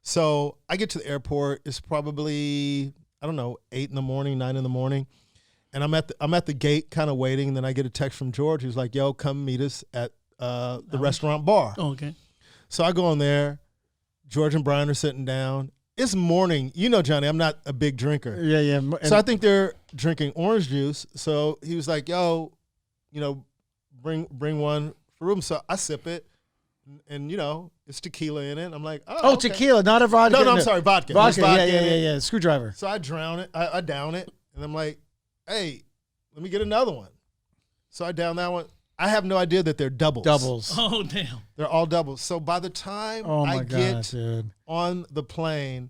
So I get to the airport. It's probably, I don't know, 8 in the morning, 9 in the morning. And I'm at the gate kind of waiting. And then I get a text from George who's like, "Yo, come meet us at the restaurant bar." Oh, okay. So I go in there. George and Brian are sitting down. It's morning. You know, Johnny, I'm not a big drinker. Yeah. So I think they're drinking orange juice. So he was like, "Yo, you know, bring one for Ruben." So I sip it, and you know, it's tequila in it. I'm like, "Oh, okay." Tequila, not a vodka. No, I'm sorry, vodka. Vodka, There's vodka in it. yeah. Screwdriver. So I drown it. I down it, and I'm like, "Hey, let me get another one." So I down that one. I have no idea that they're doubles. Doubles. Oh, damn. They're all doubles. So by the time Oh my I gosh, get dude. on the plane,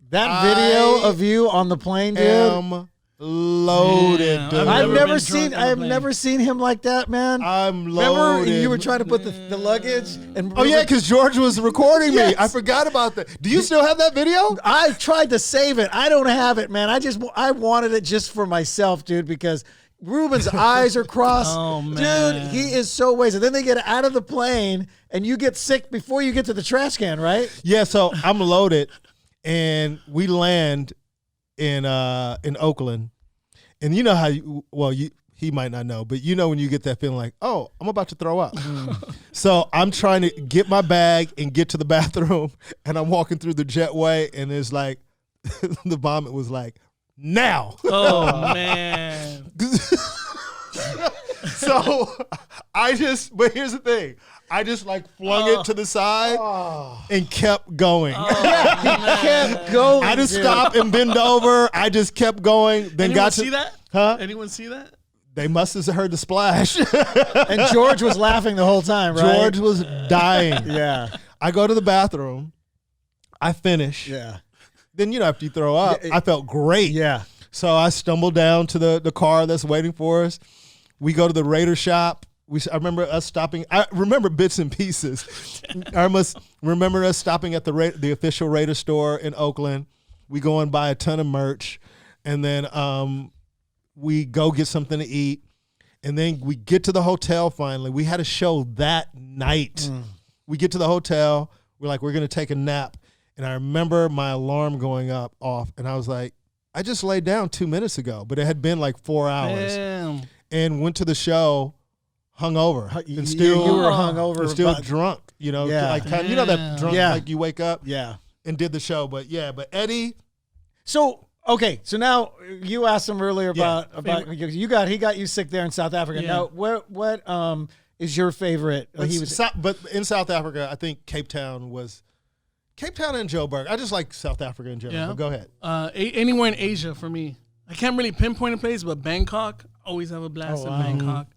That video of you on the plane, dude. am loaded, Damn. dude. I've never never been seen. drunk on a I've plane. never seen him like that, man. I'm loaded. Remember, you were trying to put the luggage and. Oh yeah, because George was recording me. Yes. I forgot about that. Do you still have that video? I tried to save it. I don't have it, man. I wanted it just for myself, dude, because Ruben's eyes are crossed. Oh, man. Dude, he is so wasted. Then they get out of the plane and you get sick before you get to the trash can, right? Yeah. So I'm loaded, and we land in Oakland, and you know how he might not know, but you know when you get that feeling like, oh, I'm about to throw up. So I'm trying to get my bag and get to the bathroom, and I'm walking through the jetway, and it's like the vomit was like, now. Oh man. So but here's the thing. I just like flung it to the side and kept going. Kept going. I just stopped and bend over. I just kept going. Then Anyone see that? Huh? Anyone see that? They must have heard the splash. And George was laughing the whole time, right? George was dying. Yeah. I go to the bathroom. I finish. Yeah. Then, after you throw up, I felt great. Yeah. So I stumbled down to the car that's waiting for us. We go to the Raider shop. I remember us stopping. I remember bits and pieces. I must remember us stopping at the official Raider store in Oakland. We go and buy a ton of merch. And then we go get something to eat. And then we get to the hotel finally. We had a show that night. We get to the hotel. We're like, we're going to take a nap. And I remember my alarm going off. And I was like, I just laid down 2 minutes ago. But it had been like 4 hours. Damn. And went to the show hungover. And You were hungover. and still drunk. Yeah. Like kind of, that drunk, like you wake up Yeah. and did the show. But Eddie. So, okay. So now you asked him earlier about he got you sick there in South Africa. Yeah. Now, what is your favorite? But in South Africa, I think Cape Town and Joburg. I just like South Africa in general. Yeah. But go ahead. Anywhere in Asia for me. I can't really pinpoint a place, but Bangkok, always have a blast in Bangkok.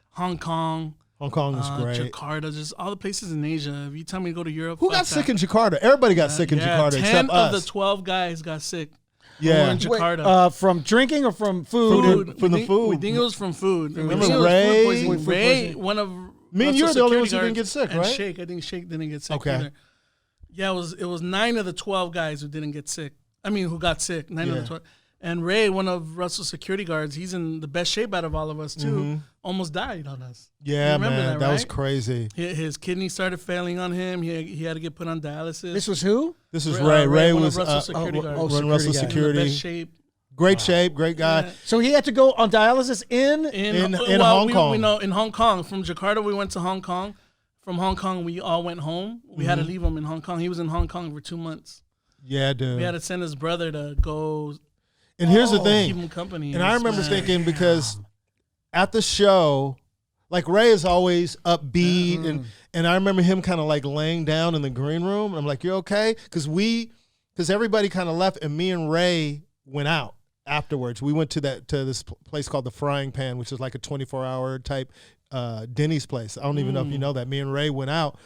Hong Kong. Hong Kong is great. Jakarta, just all the places in Asia. If you tell me to go to Europe. Who got sick in Jakarta? Everybody got sick in Jakarta 10 except us. of the 12 guys got sick. Yeah. In Jakarta. From drinking or from food? From the food. We think it was from food. Remember Ray? Ray, one of Me and you are the only ones who didn't get sick, and right? Shake, I think Shake didn't get sick Okay. either. Yeah, it was 9 of the 12 guys who didn't get sick. I mean, who got sick. 9 of the 12. And Ray, one of Russell's security guards, he's in the best shape out of all of us too. Almost died on us. Yeah, you remember man, that was right? crazy. His kidney started failing on him. He had to get put on dialysis. This was who? This is Ray. Ray one was of Russell's security guards. Run Russell's guy. security. In the best shape. Great shape, great guy. Yeah. So he had to go on dialysis in Hong Kong. We know in Hong Kong. From Jakarta, we went to Hong Kong. From Hong Kong, we all went home. We had to leave him in Hong Kong. He was in Hong Kong for 2 months. Yeah, dude. We had to send his brother to go. And here's the thing. Keep him company. And I remember thinking, because at the show, like Ray is always upbeat, and I remember him kind of like laying down in the green room. And I'm like, "You're okay?" Because everybody kind of left, and me and Ray went out afterwards. We went to this place called the Frying Pan, which is like a 24-hour type Denny's place. I don't even know if you know that. Me and Ray went out.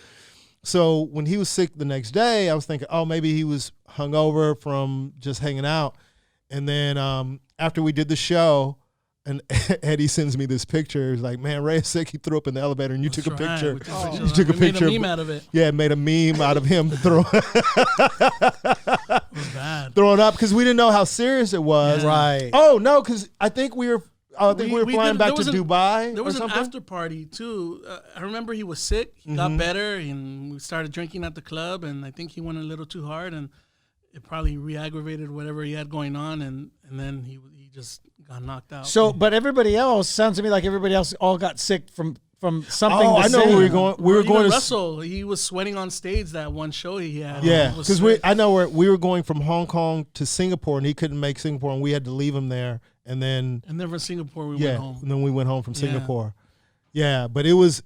So when he was sick the next day, I was thinking, oh, maybe he was hungover from just hanging out. And then after we did the show, and Eddie sends me this picture. He's like, "Man, Ray is sick. He threw up in the elevator, and you took a picture. You took a picture. Made a meme out of it. Yeah, made a meme out of him throwing Bad. throwing up because we didn't know how serious it was. Yeah. Right. Oh no, because I think we were flying back to Dubai. There was or an something. after party too. I remember he was sick. He got better, and we started drinking at the club. And I think he went a little too hard, and it probably re-aggravated whatever he had going on, and then he just got knocked out. So, but everybody else sounds to me like everybody else all got sick from something. Oh, I know where we were going. We were going to Russell. He was sweating on stage that one show he had. Yeah, because I know where we were going from Hong Kong to Singapore, and he couldn't make Singapore, and we had to leave him there, and then from Singapore we went home. and then we went home from Singapore. Yeah, but it was,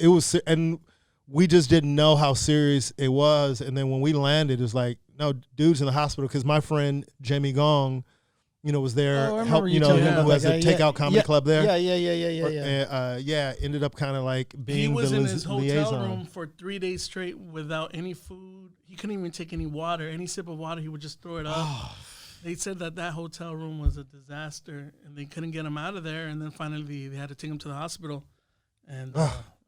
and we just didn't know how serious it was, and then when we landed, it was like, no, dude's in the hospital, because my friend Jamie Gong, was there, help, who has a takeout comedy club there. Yeah. Ended up kind of like being he was the in his hotel liaison. room for 3 days straight without any food. He couldn't even take any water. Any sip of water, he would just throw it up. They said that hotel room was a disaster, and they couldn't get him out of there. And then finally, they had to take him to the hospital, and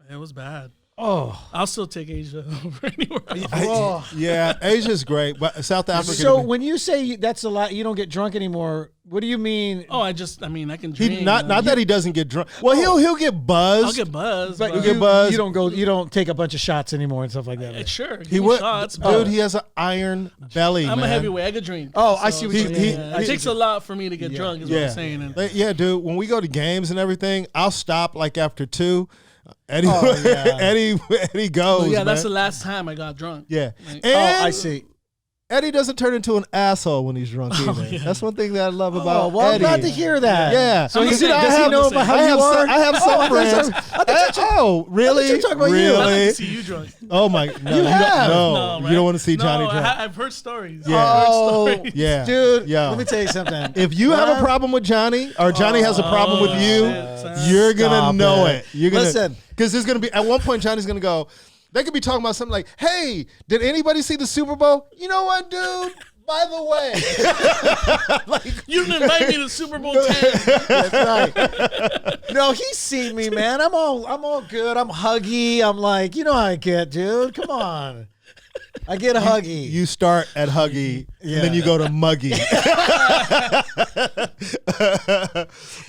it was bad. I'll still take Asia over anywhere else. Yeah, Asia's great, but South Africa. So when you say that's a lot, you don't get drunk anymore. What do you mean? Oh, I mean, I can drink. Not that he doesn't get drunk. Well, he'll get buzzed. I'll get buzzed. But but get buzzed. You don't take a bunch of shots anymore and stuff like that. Right? Sure. He would, shots, dude. He has an iron belly. I'm man. a heavyweight. I could drink. Oh, I see what you mean. It takes a lot for me to get drunk, is what I'm saying. And Yeah, dude. When we go to games and everything, I'll stop like after 2. Eddie, Eddie goes. yeah, man. that's the last time I got drunk. Yeah, Like, and I see. Eddie doesn't turn into an asshole when he's drunk either. yeah. That's one thing that I love about Well, Eddie. I'm glad to hear that. Yeah. So does he know about how I you have are? I have some friends. you Really? were talking about you. I'd like Really? to see you drunk. Oh my! No, have. No, right? you don't want to see Johnny drunk. I've heard stories. Yeah. I've heard Oh, stories. Yeah, dude. Yeah. Let me tell you something. If you have a problem with Johnny, or Johnny has a problem with you, shit. you're gonna Stop know it. it. You're gonna Listen. because there's gonna be at one point Johnny's gonna go. They could be talking about something like, "Hey, did anybody see the Super Bowl? You know what, dude? By the way, You didn't invite me to Super Bowl 10. That's right. No, he's seen me, man. I'm all good. I'm huggy. I'm like, you know how I get, dude. Come on. I get huggy. you start at Huggy, and then you go to Muggy."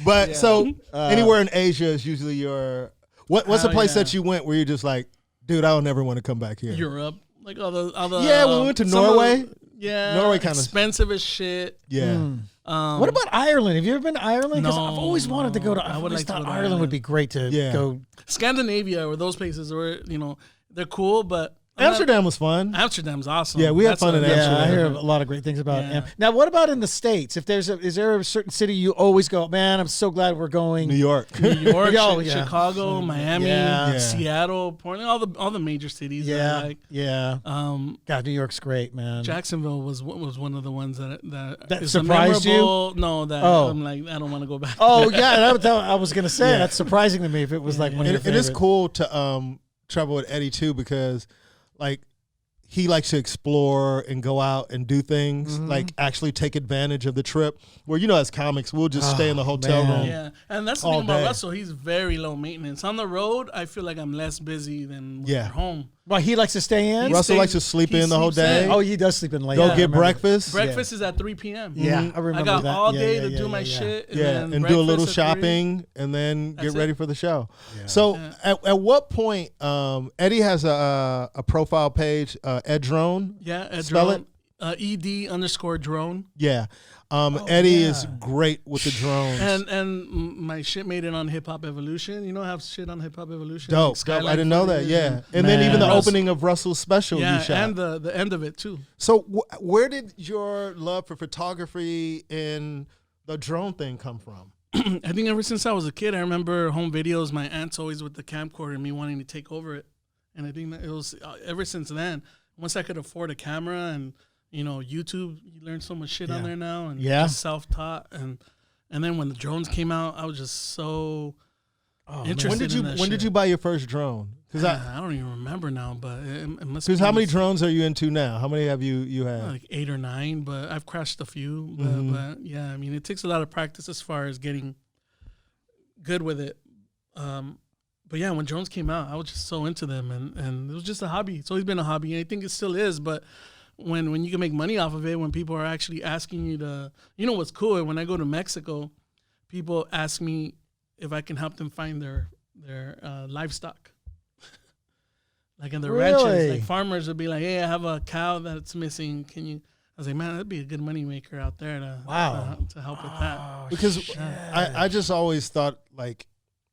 But so anywhere in Asia is usually your what's the place that you went where you're just like, dude, I don't ever want to come back here. Europe, like all the Yeah, when we went to some of Norway. the- yeah, Norway kinda- expensive as shit. Yeah. What about Ireland? Have you ever been to Ireland? Because No, I've always wanted to go to. I I would always like to thought go to Ireland would Ireland. be great to go. Scandinavia or those places where they're cool, but I'm not- Amsterdam was fun. Amsterdam's awesome. Yeah, we had That's fun in a- Amsterdam. Yeah, I hear a lot of great things about. Yeah. Now, what about in the States? Is there a certain city you always go? Man, I'm so glad we're going. New York. New York, Oh, yeah. Chicago, Miami, Yeah. Seattle, Portland, all the major cities. that I Yeah, like. yeah. Um, God, New York's great, man. Jacksonville was one of the ones that is surprised you? memorable. No, that Oh. I'm like I don't want to go back. Oh yeah, I was gonna say Yeah. that's surprising to me if it was like one of your It is favorites. cool to travel with Eddie too because like he likes to explore and go out and do things like actually take advantage of the trip where as comics we'll just stay in the hotel man. room. Yeah, and that's the All thing about day. Russell. He's very low maintenance. On the road, I feel like I'm less busy than when we're home. Well, he likes to stay in. Russell likes to sleep in the whole day. Oh, he does sleep in late. Go I get remember. breakfast. Breakfast is at 3 p.m. Yeah, I I remember got that. all Yeah, day yeah, to yeah, do my yeah. shit. And Yeah, then and do a breakfast little at 3. shopping and then That's get ready it. for the show. So at what point Eddie has a profile page, Ed Drone? Yeah, at Spell drone, ED_drone. Yeah. Eddie is great with the drones. And my shit made it on Hip Hop Evolution. You know, I have shit on Hip Hop Evolution. Dope. like Skyline I didn't know that. footage Yeah. And then even the Russell- opening of Russell's special Yeah, you shot. and the end of it too. So where did your love for photography and the drone thing come from? I think ever since I was a kid, I remember home videos. My aunt's always with the camcorder and me wanting to take over it. And I think that it was ever since then. Once I could afford a camera and YouTube, you learn so much shit on there now, and just self-taught. And then when the drones came out, I was just so interested. When did you buy your first drone? Because I don't even remember now, but it must. Because be how many drones are you into now? How many have you had? like 8 or 9, but I've crashed a few. But yeah, I mean, it takes a lot of practice as far as getting good with it. But yeah, when drones came out, I was just so into them, and it was just a hobby. It's always been a hobby, and I think it still is. But when you can make money off of it, when people are actually asking you to, what's cool? When I go to Mexico, people ask me if I can help them find their livestock. Like in the ranches, like farmers would be like, "Hey, I have a cow that's missing. Can you?" I was like, "Man, that'd be a good money maker out there to help with that." Because I just always thought like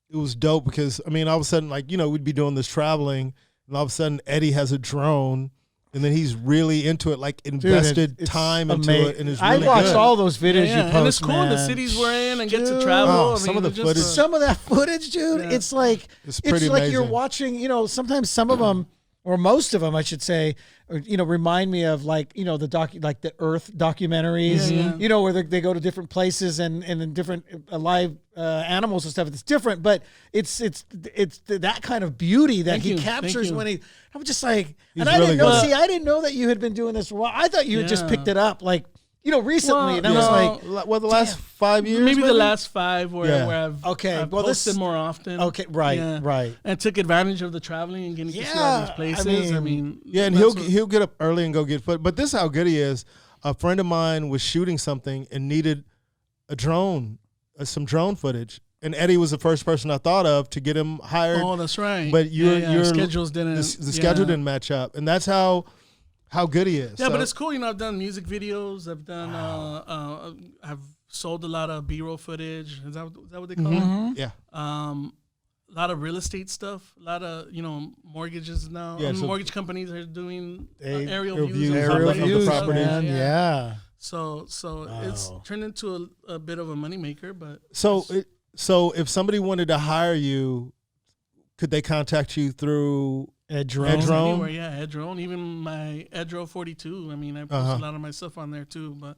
it was dope because I mean all of a sudden like we'd be doing this traveling and all of a sudden Eddie has a drone and then he's really into it, like invested time into it, and it's really I watched good. all those videos you post, and it's cool. man. The cities we're in and get to Dude. travel. Oh, I some mean, of the just, footage. Some of that footage, dude, it's like It's pretty like you're amazing. watching. Sometimes some of them, or most of them, I should say, remind me of like the Earth documentaries. Where they go to different places and in different live animals and stuff. It's different, but it's that kind of beauty that he captures when he. I'm just like, He's and I really didn't know. good. See, I didn't know that you had been doing this for a while. I thought you had just picked it up like recently, and I was like, the last 5 years, maybe the last 5 where I've posted more often. Okay, right. And took advantage of the traveling and getting to see all these places. I mean, and he'll get up early and go get foot. But this is how good he is. A friend of mine was shooting something and needed a drone, some drone footage. And Eddie was the first person I thought of to get him hired. Oh, that's right. But your schedules didn't. The schedule didn't match up, and that's how good he is. Yeah, but it's cool. I've done music videos. I've done. I've sold a lot of B-roll footage. Is that what they call it? Yeah. A lot of real estate stuff. A lot of mortgages now. Yeah, so mortgage companies are doing aerial views of the property. Yeah. So it's turned into a bit of a moneymaker, but So if somebody wanted to hire you, could they contact you through Edrone? Anywhere, Edrone. Even my Edro 42. I mean, I post a lot of my stuff on there too. But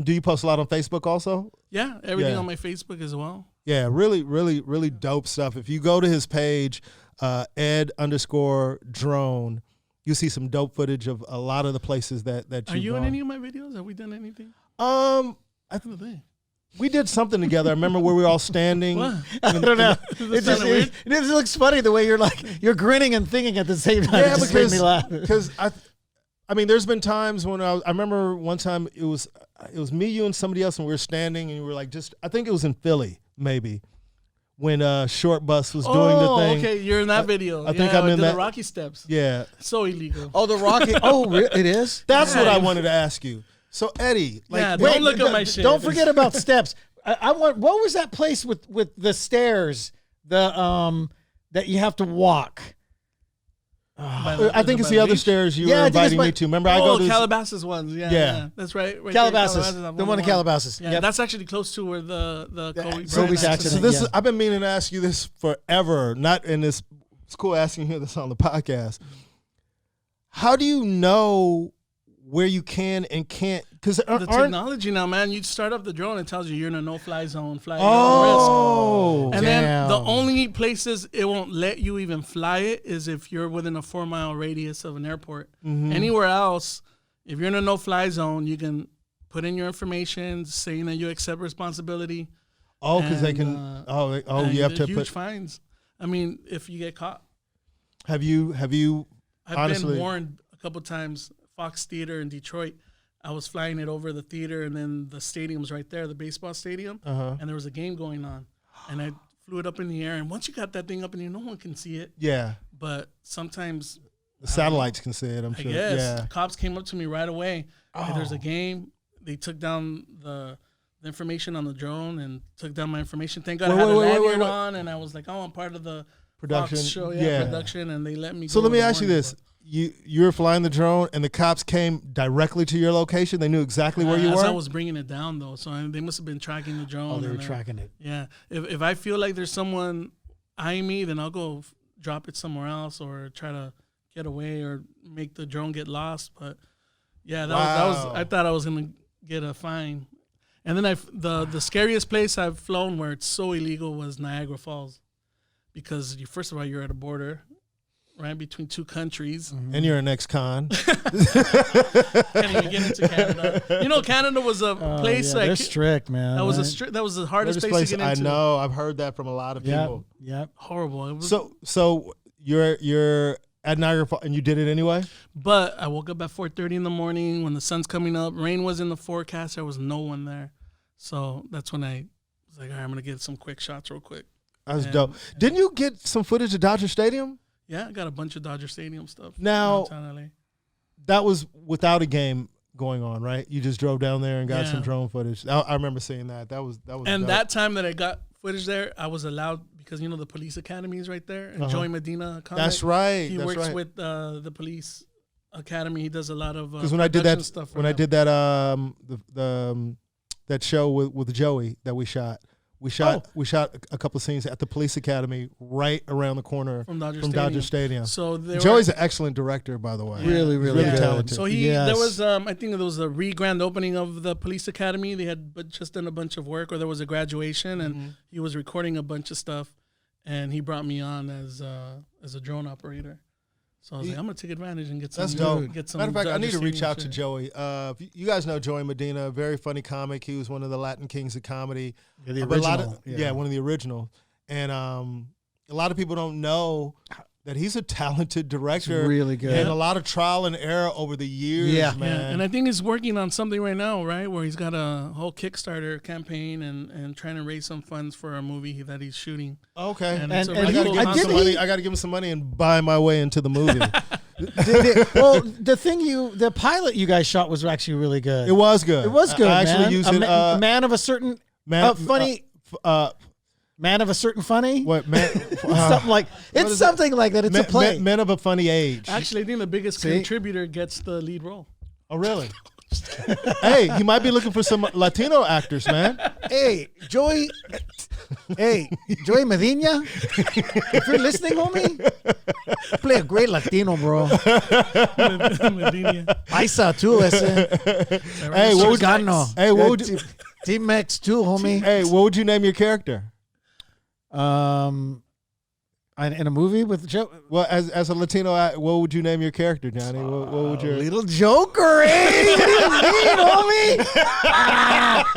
do you post a lot on Facebook also? Yeah, everything on my Facebook as well. Yeah, really, really, really dope stuff. If you go to his page, ed_drone, you see some dope footage of a lot of the places that you've Are you gone. in any of my videos? Have we done anything? I think we did something together. I remember where we were all standing. What? I don't know. It just looks funny the way you're grinning and thinking at the same time. Yeah, it just made me laugh. Because I mean, there's been times when I remember one time it was me, you, and somebody else, and we were standing, and we were like, I think it was in Philly, maybe, when Short Bus was doing the thing. Okay, you're in that video. I think I'm in that. The Rocky Steps. Yeah. So illegal. Oh, the Rocky. It is? That's what I wanted to ask you. So Eddie, don't look at my shit. Don't forget about steps. I want. What was that place with the stairs? That you have to walk. I think it's the other stairs you were inviting me to. Remember, I go to Calabasas ones. Yeah, that's right. Calabasas, the one in Calabasas. Yeah, that's actually close to where the Kobe's accident. So this is, I've been meaning to ask you this forever. Not in this. It's cool asking you this on the podcast. How do you know where you can and can't? Because the technology now, man, you start up the drone, it tells you you're in a no-fly zone, fly no risk. And then the only places it won't let you even fly it is if you're within a 4-mile radius of an airport. Anywhere else, if you're in a no-fly zone, you can put in your information saying that you accept responsibility. Oh, because they can. You have to huge fines. I mean, if you get caught. Have you? I've been warned a couple times. Fox Theater in Detroit. I was flying it over the theater, and then the stadium's right there, the baseball stadium, and there was a game going on, and I flew it up in the air. And once you got that thing up in the air, no one can see it. Yeah. But sometimes the satellites can see it. I'm sure. Yes. Yeah. Cops came up to me right away. Hey, there's a game. They took down the information on the drone and took down my information. Thank God I had a lanyard on, and I was like, I'm part of the production Fox show, production, and they let me. So let me ask you this. You were flying the drone, and the cops came directly to your location. They knew exactly where you were. I was bringing it down, though, so they must have been tracking the drone. Oh, they were tracking it. Yeah. If I feel like there's someone eyeing me, then I'll go drop it somewhere else or try to get away or make the drone get lost. But yeah, that was. I thought I was gonna get a fine. And then the scariest place I've flown where it's so illegal was Niagara Falls, because first of all you're at a border. Right between two countries, and you're an ex-con. Can't even get into Canada. Canada was a place they're strict, man. That was that was the hardest place to get into. I know. I've heard that from a lot of people. Yep. Horrible. It was, so you're at Niagara Falls, and you did it anyway. But I woke up at 4:30 in the morning when the sun's coming up. Rain was in the forecast. There was no one there, so that's when I was like, all right, I'm gonna get some quick shots real quick. That was dope. Didn't you get some footage of Dodger Stadium? Yeah, I got a bunch of Dodger Stadium stuff. Now, that was without a game going on, right? You just drove down there and got some drone footage. I remember seeing that. That was. And dope. That time that I got footage there, I was allowed because the police academy is right there. And Joey Medina, that's right. He works with the police academy. He does a lot of because when I did that stuff. When I did that that show with Joey that we shot. We shot a couple of scenes at the police academy right around the corner from Dodger Stadium. So Joey's an excellent director, by the way. Really, really talented. So there was I think there was a grand opening of the police academy. They had just done a bunch of work, or there was a graduation, and he was recording a bunch of stuff, and he brought me on as a drone operator. So I was like, I'm gonna take advantage and get some. That's dope. Get some. Matter of fact, I need to reach out to shit. Joey. You guys know Joey Medina, very funny comic. He was one of the Latin Kings of comedy. Yeah, the But original. one of the original. And a lot of people don't know that he's a talented director. He's really good. And a lot of trial and error over the years, man. Yeah, and I think he's working on something right now, right? Where he's got a whole Kickstarter campaign and trying to raise some funds for a movie that he's shooting. Okay. And And- it's a and really he- cool I concept. did- I got to give him some money and buy my way into the movie. Well, the pilot you guys shot was actually really good. It was good. It was good. I actually man. used a it. Man of a certain funny. Man of a certain funny. What man? Something like it's something like that. It's a play. Men of a funny age. Actually, I think the biggest See? contributor gets the lead role. Oh, really? Hey, he might be looking for some Latino actors, man. Hey, Joey. Hey, Joey Medina. If you're listening, homie, you play a great Latino, bro. Medina. Paisa too, ese. Hey, what would Chicano. Hey, what would you, Team X too, homie. Hey, what would you name your character? In a movie with Joe. Well, as a Latino, what would you name your character, Johnny? What would your Little Joker, eh? What do you mean, homie?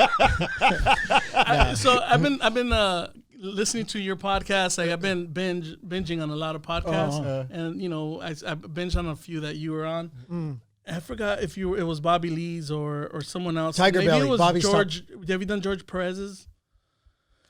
So I've been listening to your podcast. Like I've been binging on a lot of podcasts, and I binged on a few that you were on. I forgot if it was Bobby Lee's or someone else. Tiger Maybe Belly, it was Bobby George. Have you done George Perez's?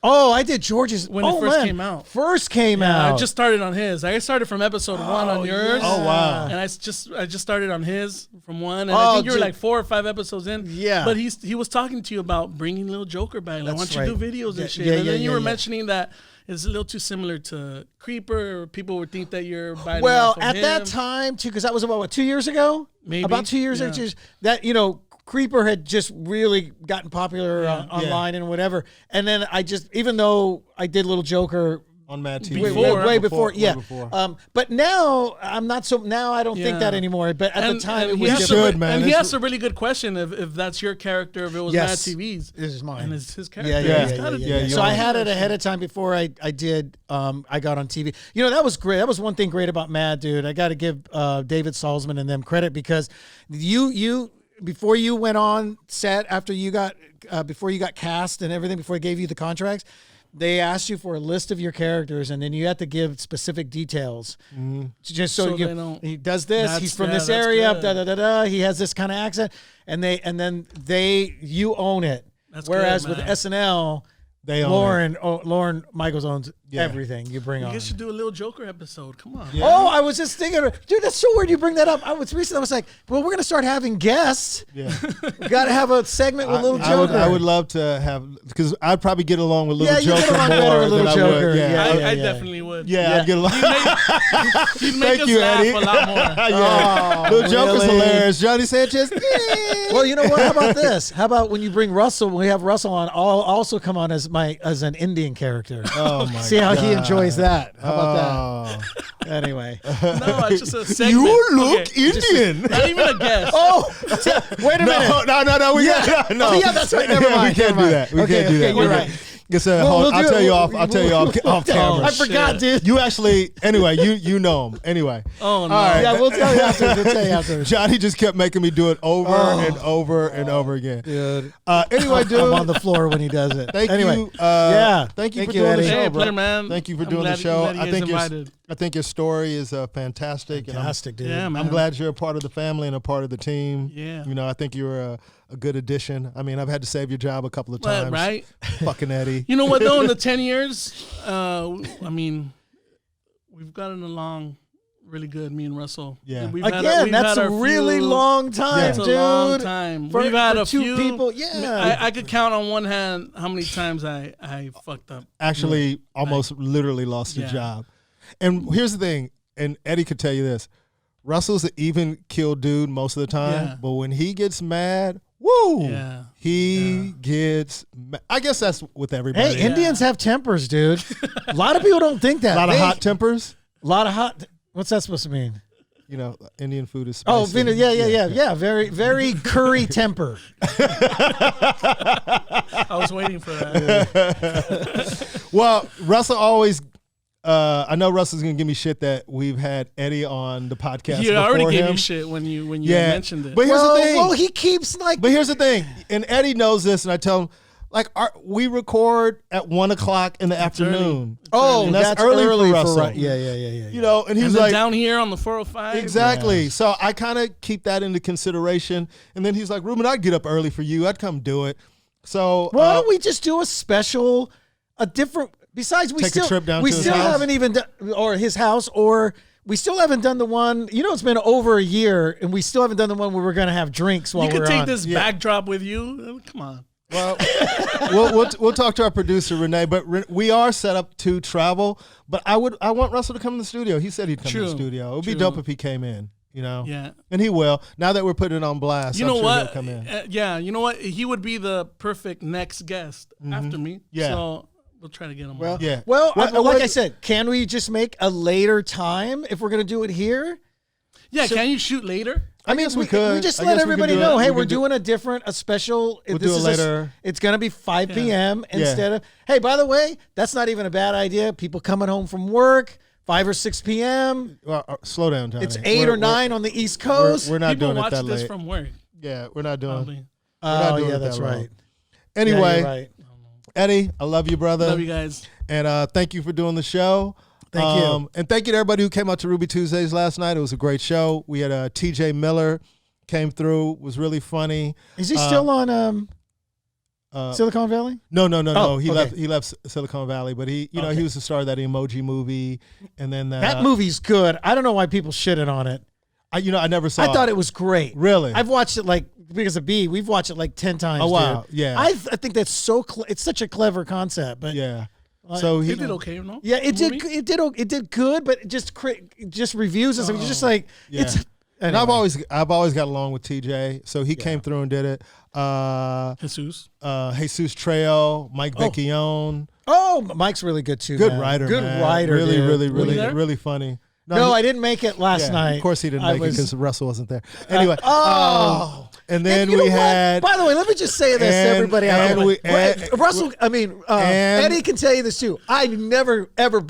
Oh, I did George's When it first came out. First came out. I just started on his. I started from episode 1 on yours. Oh, wow. And I just started on his from 1, and Oh, I think you were dude. like 4 or 5 episodes in. Yeah. But he was talking to you about bringing Little Joker back. Like, I want you to do videos and shit. And then you were mentioning that it's a little too similar to Creeper. Or people would think that you're biting Well, off of at him. that time too, because that was about 2 years ago. Maybe. About 2 years Yeah. ago. That Creeper had just really gotten popular online and whatever. And then I just, even though I did Little Joker on Mad TV? way before, yeah. Way before. But now I'm not so. Now I don't think that anymore. But at the time, it he was asked different. And he asked a really good question if that's your character, if it was Mad TV's. This is mine. And it's his character. Yeah. So I had it ahead of time before I did. I got on TV. That was great. That was one thing great about Mad, dude. I got to give David Salzman and them credit because you before you went on set after you got before you got cast and everything before they gave you the contracts. They asked you for a list of your characters, and then you had to give specific details, just so they you. know. He does this. He's from this that's area. good. Da da da da. He has this kind of accent, and then you own it. That's Whereas good, with man. SNL, They own Lauren Michaels owns everything you bring on. You should do a Little Joker episode. Come on. Oh, I was just thinking, dude, that's so weird you bring that up. I was like, well, we're gonna start having guests. Yeah. We got to have a segment with Little Joker. I would love to have, because I'd probably get along with Little Yeah, you get Joker along better more with than Little I Joker. would. Yeah. I definitely would. Yeah, I'd get along. You'd make Thank us you, laugh Eddie. a lot more. Yeah. Little Joker's really? hilarious. Johnny Sanchez. Well, you know what? How about this? How about when you bring Russell? We have Russell on. I'll also come on as an Indian character. Oh my! See how he enjoys that. How about Oh. that? Anyway. No, it's just a segment. You look Okay. Indian. Not even a guess. Oh, wait a minute. No. We got no. Oh, yeah, that's right. Never mind. We can't do that. We can't do that. You're right. I'll tell you off. I'll tell you off camera. I forgot, dude. You actually, anyway, you know him. Anyway. Oh, no. All right. Yeah, we'll tell you after. Johnny just kept making me do it over and over and over again. Dude. Anyway, dude. I'm on the floor when he does it. Thank anyway. you. Yeah. Thank you Thank for you, doing the Eddie. show, Hey, bro. pleasure, man. Thank you for I'm doing the glad- show. glad you guys invited. I think your story is fantastic. Fantastic, dude. Yeah, man. I'm glad you're a part of the family and a part of the team. Yeah. I think you're a good addition. I mean, I've had to save your job a couple of times. Right? Fucking Eddie. You know what, though? In the 10 years, I mean, we've gotten along really good, me and Russell. Yeah. We've Again, that's a really long time, That's dude. a long time. For, We've had for a two few people. Yeah. I could count on one hand how many times I fucked up. Actually, almost literally lost your Yeah. job. And here's the thing, and Eddie could tell you this. Russell's an even killed dude most of the time, Yeah. but when he gets mad, woo, Yeah. he gets mad. I guess that's with everybody. Hey, Indians have tempers, dude. A lot of people don't think that. a lot of hot tempers. A lot of hot. What's that supposed to mean? Indian food is Oh, spicy. yeah. Very, very curry temper. I was waiting for that. Well, Russell always I know Russell's gonna give me shit that we've had Eddie on the podcast. He already before gave him. you shit when you mentioned it. But here's the thing. Well, he keeps like. But here's the thing, and Eddie knows this, and I tell him, like, we record at 1:00 in the afternoon. Oh, and that's early for Russell. Yeah. You know, and he's and then like down here on the 405. exactly. Yeah. So I kind of keep that into consideration, and then he's like, Ruben, I'd get up early for you. I'd come do it. So why don't we just do a different? Besides, we Take a still trip down we to his still house? haven't even done, or his house, or we still haven't done the one. You know, it's been over a year, and we still haven't done the one where we're gonna have drinks while You we're could take on. this backdrop with you. Come on. Well, we'll talk to our producer Renee, but we are set up to travel. But I want Russell to come in the studio. He said he'd come in the studio. It would be dope if he came in. You know, Yeah. and he will. Now that we're putting it on blast, You know I'm sure what? he'll come in. Yeah, you know what? He would be the perfect next guest after me. Yeah. So we'll try to get him. Well, on. Yeah. Well, What- like I said, can we just make a later time if we're gonna do it here? Yeah. Can you shoot later? I mean, we could. We just I let guess we could everybody do it. know. Hey, We we're could do- doing a special. We'll this do it is later. It's gonna be 5 p.m. instead of. Hey, by the way, that's not even a bad idea. People coming home from work, 5 or 6 p.m. Slow down, Johnny. It's 8 or 9 on the East Coast. We're not People doing it watch that this late. from work. Yeah, we're not doing. Probably. not doing yeah, it that's that long. right. Anyway, Yeah, you're right. Eddie, I love you, brother. Love you guys. And thank you for doing the show. Thank you. And thank you to everybody who came out to Ruby Tuesdays last night. It was a great show. We had TJ Miller came through, was really funny. Is he still on Silicon Valley? No. Oh, He okay. left Silicon Valley, but he was the star of that Emoji movie, and then That movie's good. I don't know why people shitted on it. I never saw. I thought it was great. Really? I've watched it because of B. We've watched it like 10 times. Oh, wow. Dude. Yeah. I think that's so. It's such a clever concept. But Yeah. So he It did okay, no? yeah, it Movie? did. It did good, but it just reviews and stuff. You're just like Yeah. it's. And anyway. I've always got along with TJ, so he came through and did it. Jesus. Jesus Trejo, Mike Vecchione, Oh, Mike's really good too. good man. writer, Good man. writer. really, dude. really, Were you really, there? really funny. No, he- I didn't make it last yeah, night. Of course, he didn't I make it was- because Russell wasn't there. Anyway, and then And you know we what? had. By the way, let me just say this to and- everybody out and there. we- and- Russell, and- Eddie can tell you this too. I never ever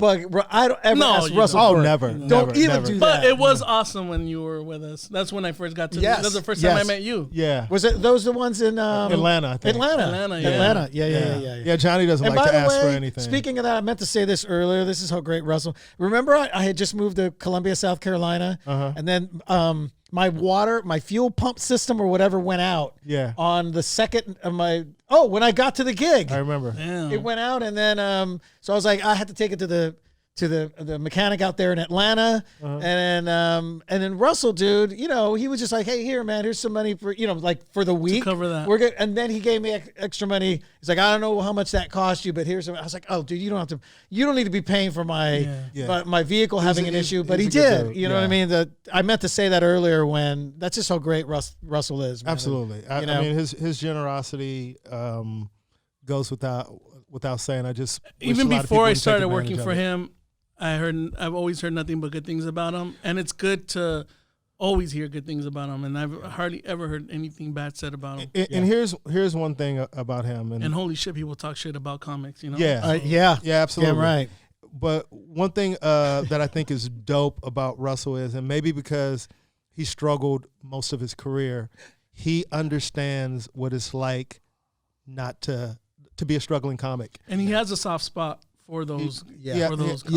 I don't ever No, ask you Russell. Oh, for it. never. Don't never, even never. do But that. it was awesome when you were with us. That's when I first got to. Yes, That's the first time I yes. met you. Yeah. Was it those the ones in Atlanta, I think. Atlanta, yeah. Yeah. Yeah, Johnny doesn't And like by to the ask way, for anything. speaking of that, I meant to say this earlier. This is how great Russell. Remember, I had just moved to Columbia, South Carolina, and then my fuel pump system or whatever went out. Yeah. On the second of when I got to the gig, I remember. Damn. it went out, and then so I was like, I had to take it to the mechanic out there in Atlanta, and then Russell, dude, he was just like, hey, here, man, here's some money for like for the week cover that. We're good, and then he gave me extra money. He's like, I don't know how much that cost you, but here's some. I was like, oh, dude, you don't need to be paying for my my vehicle having an issue, but he he's a good did. dude. You know what I mean? I meant to say that earlier when that's just how great Russell is. Man. Absolutely. I mean, his generosity goes without saying. I just wish Even a lot of people before I would take started advantage working of for it. him, I've always heard nothing but good things about him, and it's good to always hear good things about him. And I've hardly ever heard anything bad said about him. And here's one thing about him. And holy shit, people talk shit about comics. Yeah, yeah, absolutely. Damn right. But one thing that I think is dope about Russell is, and maybe because he struggled most of his career, he understands what it's like not to be a struggling comic. And he has a soft spot for those. He he absolutely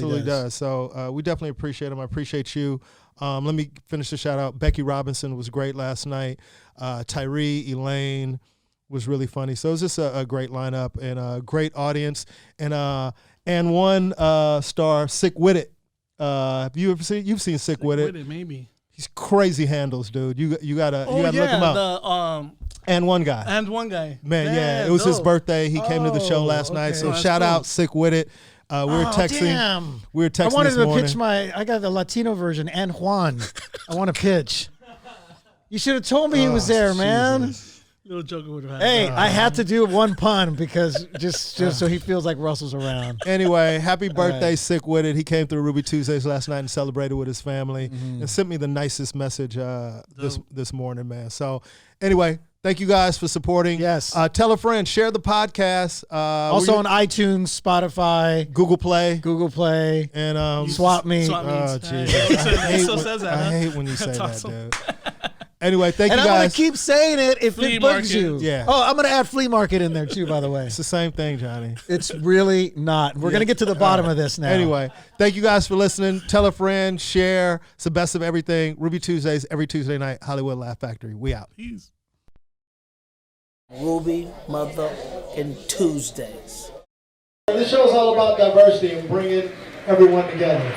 really does. So we definitely appreciate him. I appreciate you. Let me finish the shout out. Becky Robinson was great last night. Tyree, Elaine was really funny. So it was just a great lineup and a great audience. And one star, Sick With It. Have you ever seen? You've seen Sick With It? Maybe. He's crazy handles, dude. You gotta look him up. And one guy. And one guy. Man, yeah, it was his birthday. He came to the show last night. So That's shout cool. out, Sick With It. We were texting. Damn. We were texting I wanted this to morning. pitch I got the Latino version and Juan. I want to pitch. You should have told me he was there, man. Little Joker would have had. Hey, I had to do one pun because just so he feels like Russell's around. Anyway, happy birthday, Sick With It. He came through Ruby Tuesdays last night and celebrated with his family and sent me the nicest message this morning, man. So anyway, Thank you guys for supporting. Yes. Tell a friend. Share the podcast. Also on iTunes, Spotify, Google Play, and Swap Me. Swap Oh, means. geez. I I hate when you say That's that, awesome. dude. Anyway, thank And you I'm going guys. to keep saying it if Flea it bugs market. you. Yeah. Oh, I'm going to add flea market in there too, by the way. It's the same thing, Johnny. It's really not. We're going to get to the bottom of this now. Anyway, thank you guys for listening. Tell a friend, share. It's the best of everything. Ruby Tuesdays every Tuesday night. Hollywood Laugh Factory. We out. Peace. Ruby motherfucking Tuesdays. This show is all about diversity and bringing everyone together.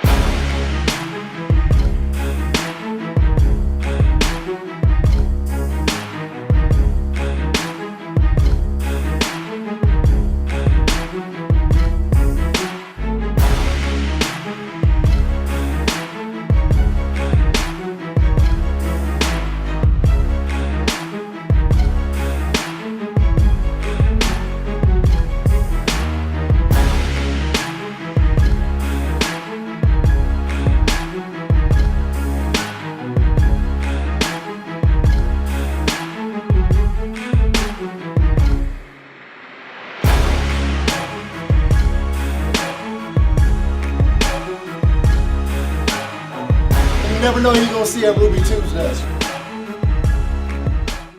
You never know who you're going to see at Ruby Tuesdays.